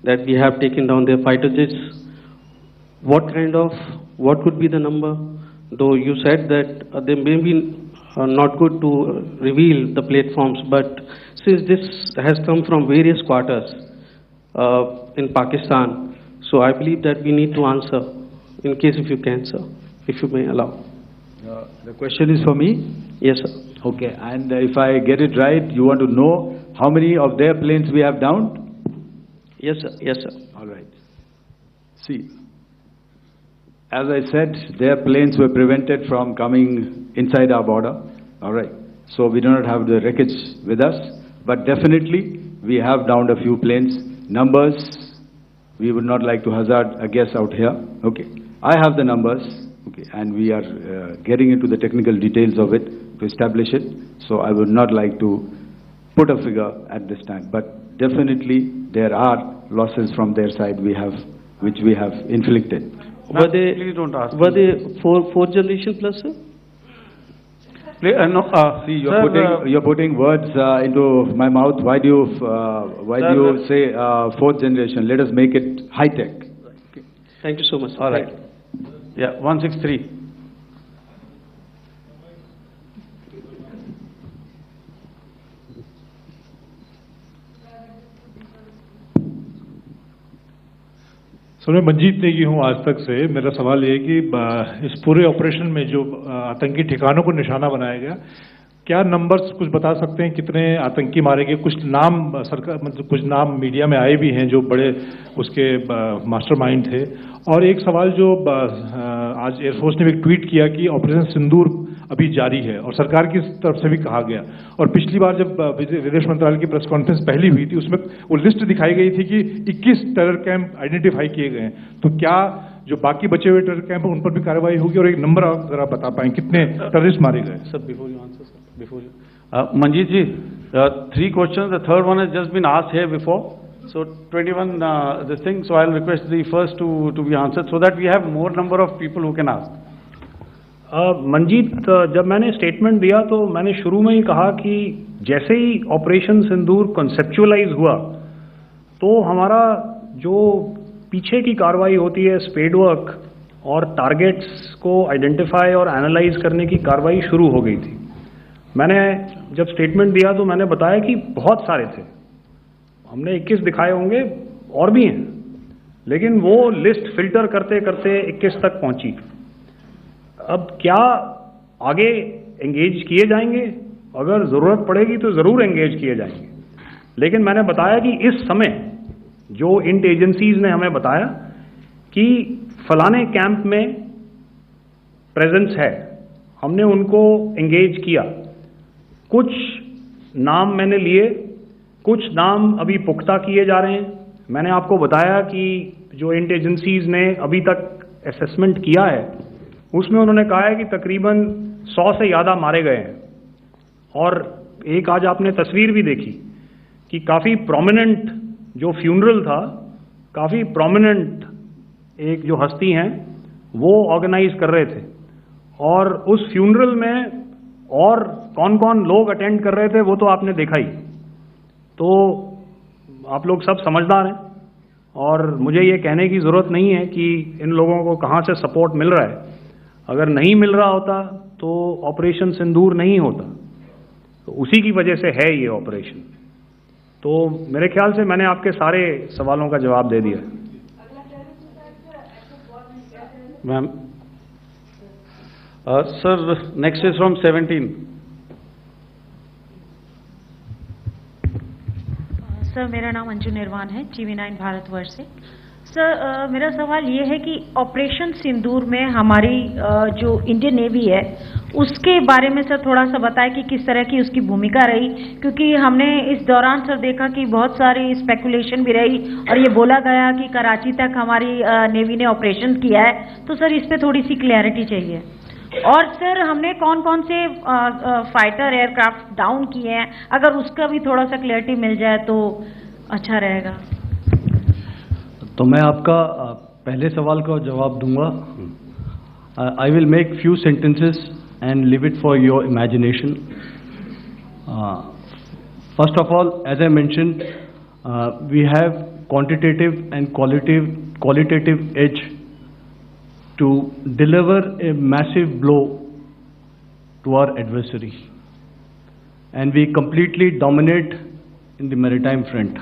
that we have taken down their fighter jets. What could be the number? Though you said that they may be not good to reveal the platforms, but since this has come from various quarters in Pakistan, so I believe that we need to answer, in case if you can, sir, if you may allow. The question is for me? Yes, sir. Okay, and if I get it right, you want to know how many of their planes we have downed? Yes, sir. Yes, sir. All right. See, as I said, their planes were prevented from coming inside our border. All right. So we do not have the wreckage with us, but definitely we have downed a few planes. Numbers, we would not like to hazard a guess out here. Okay. I have the numbers. Okay, and we are getting into the technical details of it to establish it. So I would not like to put a figure at this time, but definitely there are losses from their side which we have inflicted. Please don't ask. Were they four generation plus, sir? No, See, sir, you're putting words into my mouth. Why do you say fourth generation? Let us make it high tech. Thank you so much. All right. Yeah, 163. Sir मैं मंजीत नेगी हूँ आज तक से। मेरा सवाल ये है कि इस पूरे ऑपरेशन में जो आतंकी ठिकानों को निशाना बनाया गया, क्या नंबर्स कुछ बता सकते हैं कितने आतंकी मारे गए? कुछ नाम सरकार मतलब कुछ नाम मीडिया में आए भी हैं जो बड़े उसके मास्टरमाइंड थे। और एक सवाल जो आज एयरफोर्स ने भी एक ट्वीट किया कि ऑपरेशन सिंदूर अभी जारी है और सरकार की तरफ से भी कहा गया। और पिछली बार जब विदेश मंत्रालय की प्रेस कॉन्फ्रेंस पहली हुई थी उसमें वो लिस्ट दिखाई गई थी कि 21 टेरर कैंप आइडेंटिफाई किए गए हैं। तो क्या जो बाकी बचे हुए टेरर कैंप हैं उन पर भी कार्रवाई होगी? और एक नंबर अगर आप बता पाएं कितने टेररिस्ट मारे गए? Sir, before you answer, sir, before you. Manjeet ji, 3 questions. The third one has just been asked here before. So 21 this thing. So I'll request the first to be answered so that we have more number of people who can ask. Manjeet, जब मैंने statement दिया तो मैंने शुरू में ही कहा कि जैसे ही ऑपरेशन सिंदूर कॉन्सेप्चुअलाइज हुआ तो हमारा जो पीछे की कार्रवाई होती है स्पेड वर्क और टारगेट्स को आइडेंटिफाई और एनालाइज करने की कार्रवाई शुरू हो गई थी। मैंने जब स्टेटमेंट दिया तो मैंने बताया कि बहुत सारे थे, हमने 21 दिखाए होंगे और भी हैं, लेकिन वो लिस्ट फिल्टर करते करते 21 तक पहुंची। अब क्या आगे एंगेज किए जाएंगे? अगर ज़रूरत पड़ेगी तो ज़रूर एंगेज किए जाएंगे, लेकिन मैंने बताया कि इस समय जो इंट एजेंसीज ने हमें बताया कि फलाने कैंप में प्रेजेंस है, हमने उनको एंगेज किया। कुछ नाम मैंने लिए, कुछ नाम अभी पुख्ता किए जा रहे हैं। मैंने आपको बताया कि जो इंट एजेंसीज ने अभी तक असेसमेंट किया है उसमें उन्होंने कहा है कि तकरीबन 100 से ज़्यादा मारे गए हैं। और एक आज आपने तस्वीर भी देखी कि काफ़ी प्रोमिनेंट जो फ्यूनरल था, काफ़ी प्रोमिनेंट एक जो हस्ती हैं वो ऑर्गेनाइज कर रहे थे और उस फ्यूनरल में और कौन कौन लोग अटेंड कर रहे थे वो तो आपने देखा ही। तो आप लोग सब समझदार हैं और मुझे ये कहने की ज़रूरत नहीं है कि इन लोगों को कहाँ से सपोर्ट मिल रहा है। अगर नहीं मिल रहा होता तो ऑपरेशन सिंदूर नहीं होता, तो उसी की वजह से है ये ऑपरेशन। तो मेरे ख्याल से मैंने आपके सारे सवालों का जवाब दे दिया। Ma'am, sir next is from 17। Sir मेरा नाम अंजू निर्वाण है, TV9 भारतवर्ष से। सर मेरा सवाल ये है कि ऑपरेशन सिंदूर में हमारी जो इंडियन नेवी है उसके बारे में सर थोड़ा सा बताएं कि किस तरह की उसकी भूमिका रही, क्योंकि हमने इस दौरान सर देखा कि बहुत सारी स्पेकुलेशन भी रही और ये बोला गया कि कराची तक हमारी नेवी ने ऑपरेशन किया है। तो सर इस पर थोड़ी सी क्लैरिटी चाहिए। और सर हमने कौन कौन से फाइटर एयरक्राफ्ट डाउन किए हैं, अगर उसका भी थोड़ा सा क्लैरिटी मिल जाए तो अच्छा रहेगा। तो मैं आपका पहले सवाल का जवाब दूंगा। I will make few sentences and leave it for your imagination. First of all, as I mentioned, we have quantitative and qualitative edge to deliver a massive blow to our adversary, and we completely dominate in the maritime front.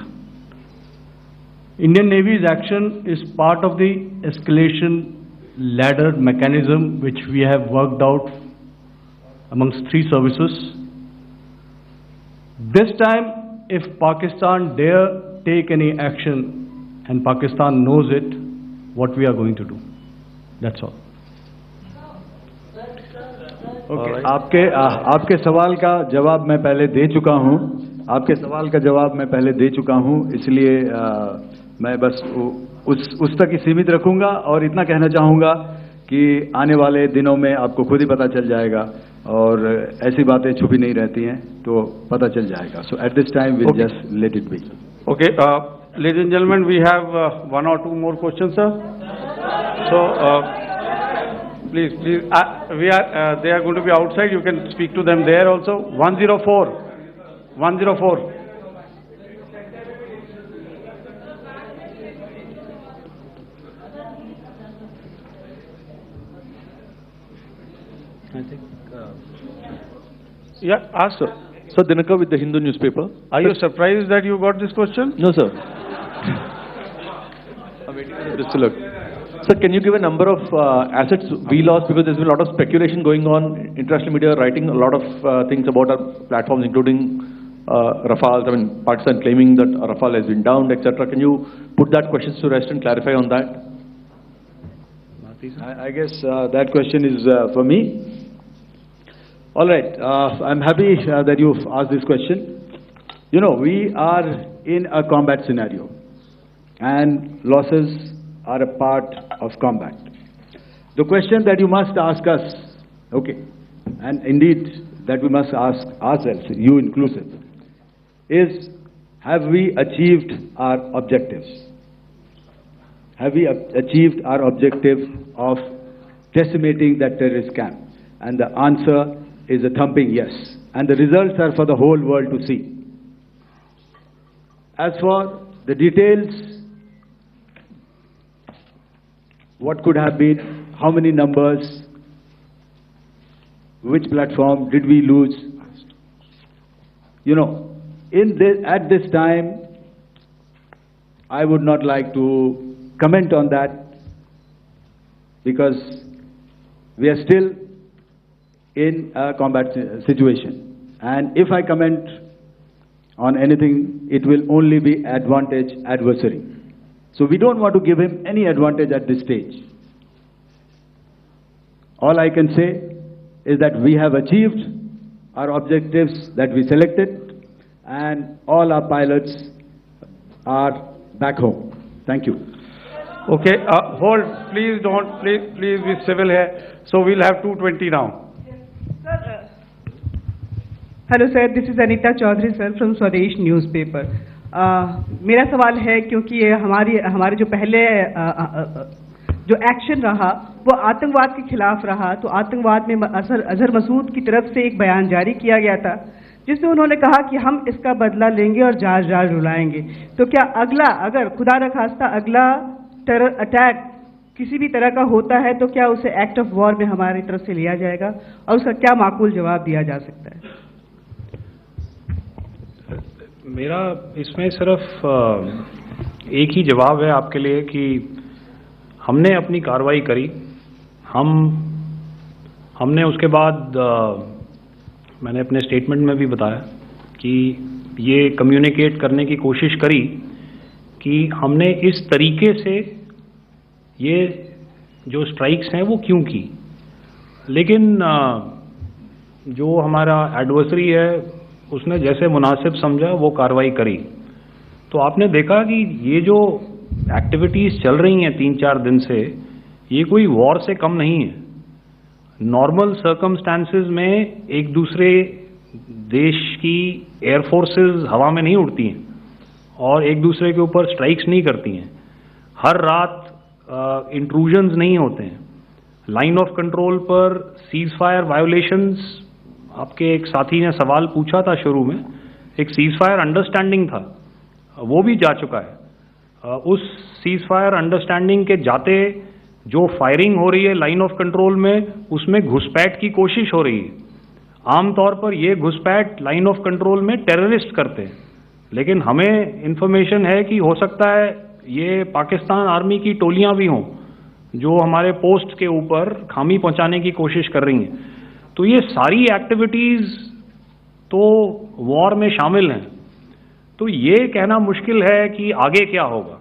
Indian Navy's action is part of the escalation ladder mechanism which we have worked out amongst 3 services. This time, if Pakistan dare take any action, and Pakistan knows it, what we are going to do. That's all. Okay, आपके सवाल का जवाब मैं पहले दे चुका हूँ। आपके सवाल का जवाब मैं पहले दे चुका हूँ, इसलिए मैं बस उस तक ही सीमित रखूंगा और इतना कहना चाहूँगा कि आने वाले दिनों में आपको खुद ही पता चल जाएगा और ऐसी बातें छुपी नहीं रहती हैं, तो पता चल जाएगा. So at this time we'll just let it be. Okay, ladies and gentlemen, we have one or two more questions, sir. So please, they are going to be outside. You can speak to them there also. 104. I think. Yeah, ask sir. Sir, Dinakar with the Hindu newspaper. Are you surprised that you got this question? No, sir. I'm waiting for the distiller. Sir, can you give a number of assets we lost, because there's been a lot of speculation going on, international media writing a lot of things about our platforms, including Rafale. I mean, Pakistan claiming that Rafale has been downed, etc. Can you put that question to rest and clarify on that? I guess that question is for me. All right, I'm happy that you've asked this question. You know, we are in a combat scenario, and losses are a part of combat. The question that you must ask us, okay, and indeed that we must ask ourselves, you inclusive, is have we achieved our objectives? Have we achieved our objective of decimating that terrorist camp? And the answer is a thumping yes. And the results are for the whole world to see. As for the details, what could have been, how many numbers, which platform did we lose? You know, at this time, I would not like to comment on that, because we are still in a combat situation. And if I comment on anything, it will only be adversary. So we don't want to give him any advantage at this stage. All I can say is that we have achieved our objectives that we selected, and all our pilots are back home. Thank you. Okay, hold, please don't, please be civil here. So we'll have 220 now. Hello sir, this is Anita Chaudhary sir from Swadesh newspaper. मेरा सवाल है, क्योंकि ये हमारे जो पहले जो action रहा वो आतंकवाद के खिलाफ रहा, तो आतंकवाद में अजहर मसूद की तरफ से एक बयान जारी किया गया था जिसमें उन्होंने कहा कि हम इसका बदला लेंगे और जाज रुलाएंगे. तो क्या अगला, अगर खुदा न खास्ता अगला टेरर अटैक किसी भी तरह का होता है, तो क्या उसे एक्ट ऑफ वॉर में हमारी तरफ से लिया जाएगा और उसका क्या माकूल जवाब दिया जा सकता है? मेरा इसमें सिर्फ एक ही जवाब है आपके लिए कि हमने अपनी कार्रवाई करी. हमने उसके बाद मैंने अपने स्टेटमेंट में भी बताया कि ये कम्युनिकेट करने की कोशिश करी कि हमने इस तरीके से ये जो स्ट्राइक्स हैं वो क्यों की. लेकिन जो हमारा एडवर्सरी है उसने जैसे मुनासिब समझा वो कार्रवाई करी. तो आपने देखा कि ये जो एक्टिविटीज़ चल रही हैं 3-4 दिन से, ये कोई वॉर से कम नहीं है. नॉर्मल सर्कमस्टांसेस में एक दूसरे देश की एयरफोर्सेस हवा में नहीं उड़ती हैं और एक दूसरे के ऊपर स्ट्राइक्स नहीं करती हैं. हर रात इंट्रूजन्स नहीं होते हैं. लाइन ऑफ कंट्रोल पर सीज फायर वायोलेशंस, आपके एक साथी ने सवाल पूछा था शुरू में, एक सीज फायर अंडरस्टैंडिंग था, वो भी जा चुका है. उस सीज फायर अंडरस्टैंडिंग के जाते जो फायरिंग हो रही है लाइन ऑफ कंट्रोल में, उसमें घुसपैठ की कोशिश हो रही है. आमतौर पर ये घुसपैठ लाइन ऑफ कंट्रोल में टेररिस्ट करते हैं, लेकिन हमें इंफॉर्मेशन है कि हो सकता है ये पाकिस्तान आर्मी की टोलियां भी हों जो हमारे पोस्ट के ऊपर खामी पहुंचाने की कोशिश कर रही हैं. तो ये सारी एक्टिविटीज़ तो वॉर में शामिल हैं. तो ये कहना मुश्किल है कि आगे क्या होगा,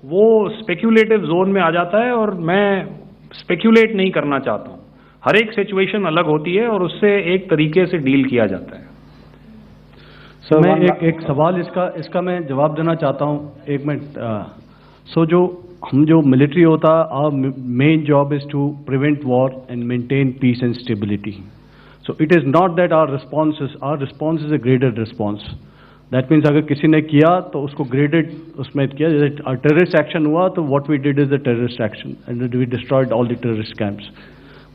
वो स्पेक्यूलेटिव जोन में आ जाता है और मैं स्पेक्यूलेट नहीं करना चाहता हूँ. हर एक सिचुएशन अलग होती है और उससे एक तरीके से डील किया जाता है. सर, मैं एक सवाल इसका मैं जवाब देना चाहता हूँ. 1 मिनट. जो हम जो मिलिट्री होता, our main job is to prevent war and maintain peace and stability. So it is not that our response is a graded response. That means अगर किसी ने किया तो उसको graded उसमें किया, जैसे terrorist action हुआ तो what we did is the terrorist action and we destroyed all the terrorist camps.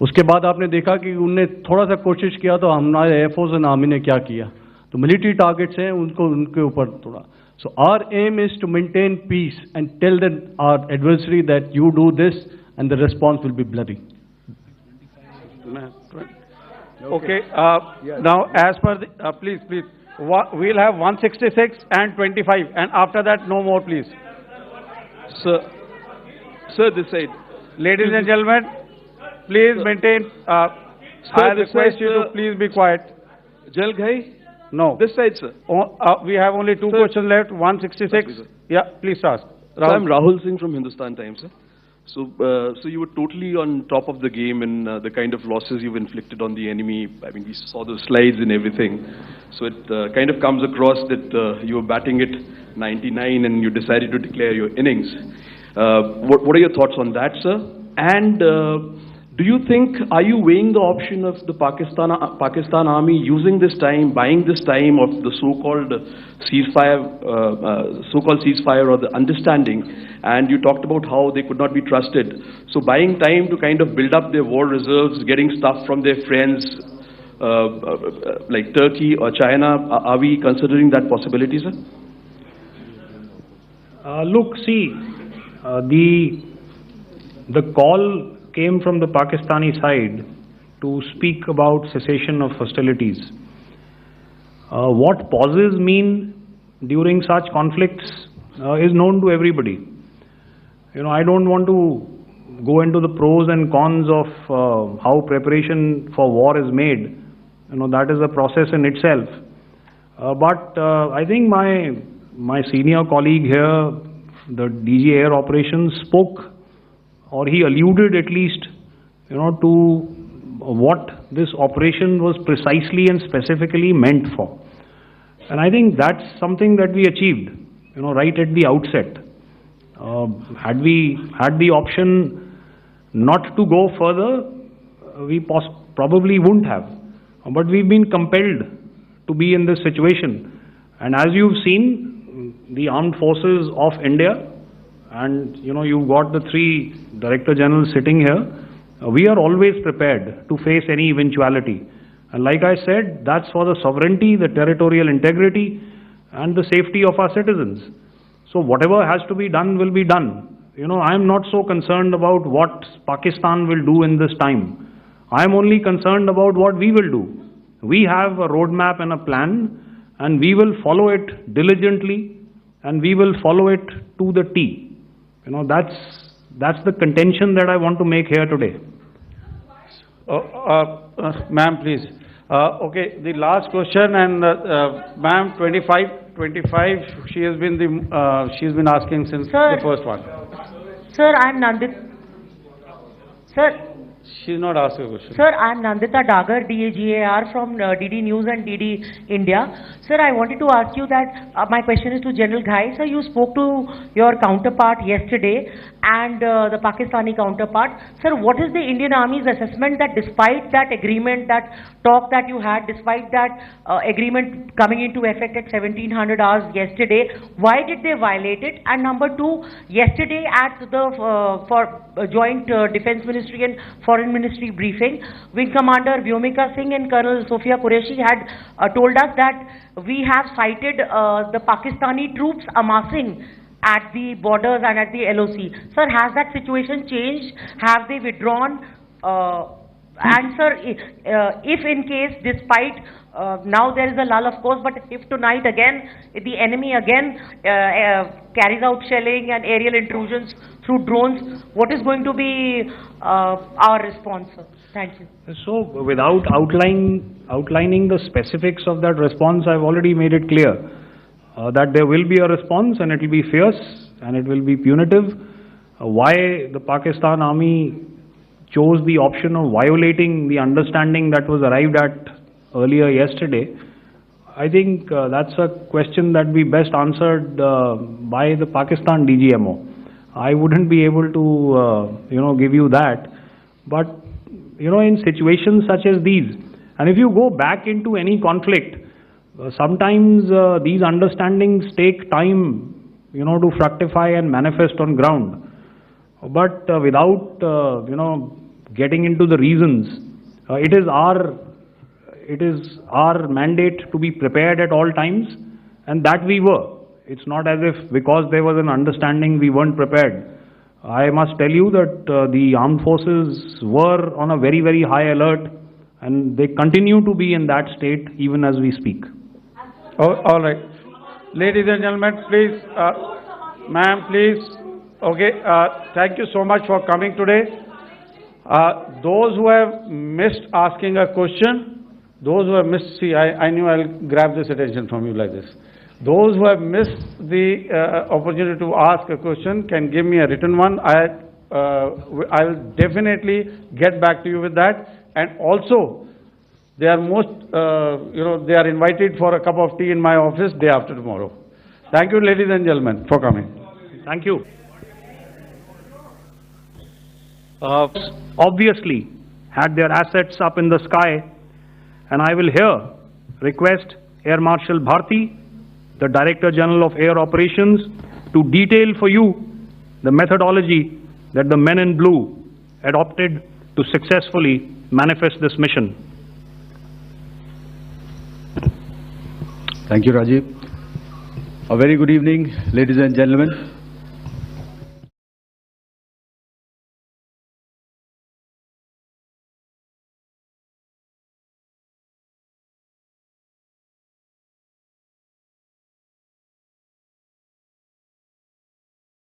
उसके बाद आपने देखा कि उनने थोड़ा सा कोशिश किया तो हमारे एयरफोर्स एंड आर्मी ने क्या किया, तो मिलिट्री टारगेट्स हैं उनके ऊपर थोड़ा. So our aim is to maintain peace and tell our adversary that you do this and the response will be bloody. Okay. Now, as per the, please, we'll have 166 and 25, and after that, no more, please. Sir, this side. Ladies and gentlemen, please maintain. I request you to please be quiet. Jal Ghai? No. This side, sir. We have only two questions left. 166. Yeah, please ask. So I'm Rahul Singh from Hindustan Times, sir. So you were totally on top of the game in the kind of losses you've inflicted on the enemy. I mean, we saw the slides and everything. So it kind of comes across that you were batting it 99 and you decided to declare your innings. What are your thoughts on that, sir? And do you think, are you weighing the option of the Pakistan army using this time, buying this time of the so-called ceasefire or the understanding? And you talked about how they could not be trusted. So buying time to kind of build up their war reserves, getting stuff from their friends like Turkey or China, are we considering that possibility, sir? Look, see, the call came from the Pakistani side to speak about cessation of hostilities. What pauses mean during such conflicts is known to everybody. You know, I don't want to go into the pros and cons of how preparation for war is made. You know, that is a process in itself. But I think my senior colleague here, the DG Air Operations, spoke, or he alluded at least, you know, to what this operation was precisely and specifically meant for. And I think that's something that we achieved, you know, right at the outset. Had we had the option not to go further, we probably wouldn't have. But we've been compelled to be in this situation. And as you've seen, the armed forces of India, and you know, you've got the three Director Generals sitting here, we are always prepared to face any eventuality. And like I said, that's for the sovereignty, the territorial integrity, and the safety of our citizens. So whatever has to be done will be done. You know, I'm not so concerned about what Pakistan will do in this time. I'm only concerned about what we will do. We have a roadmap and a plan, and we will follow it diligently, and we will follow it to the T. You know, that's the contention that I want to make here today. Ma'am, please. Okay, the last question, and ma'am, 25, she's been asking since the first one. Sir, I'm Nandita. Sir. She's not asking a question. Sir, I'm Nandita Dagar, DAGAR from DD News and DD India. Sir, I wanted to ask you that my question is to General Ghai. Sir, you spoke to your counterpart yesterday and the Pakistani counterpart. Sir, what is the Indian Army's assessment that despite that agreement, that talk that you had, despite that agreement coming into effect at 1700 hours yesterday, why did they violate it? And number two, yesterday at the Joint Defense Ministry and Foreign Ministry briefing, Wing Commander Vyomika Singh and Colonel Sophia Qureshi had told us that we have cited the Pakistani troops amassing at the borders and at the LOC. Sir, has that situation changed? Have they withdrawn? And sir, if in case, despite now there is a lull, of course, but if tonight again the enemy again carries out shelling and aerial intrusions through drones, what is going to be our response, sir? Thank you. So, without outlining the specifics of that response, I've already made it clear that there will be a response, and it will be fierce and it will be punitive. Why the Pakistan Army chose the option of violating the understanding that was arrived at earlier yesterday, I think that's a question that we best answered by the Pakistan DGMO. I wouldn't be able to, give you that. But, in situations such as these, and if you go back into any conflict, sometimes these understandings take time, to fructify and manifest on ground. But without, getting into the reasons, it is our mandate to be prepared at all times, and that we were. It's not as if because there was an understanding we weren't prepared. I must tell you that the armed forces were on a very, very high alert, and they continue to be in that state even as we speak. Oh, all right. Ladies and gentlemen, please, ma'am, please. Okay, thank you so much for coming today. Those who have missed asking a question, those who have missed, see, I knew I'll grab this attention from you like this. Those who have missed the opportunity to ask a question can give me a written one. I'll definitely get back to you with that. And also, they are they are invited for a cup of tea in my office day after tomorrow. Thank you, ladies and gentlemen, for coming. Thank you. Obviously had their assets up in the sky, and I will here request Air Marshal Bharti, the Director General of Air Operations, to detail for you the methodology that the men in blue adopted to successfully manifest this mission. Thank you, Rajiv. A very good evening, ladies and gentlemen.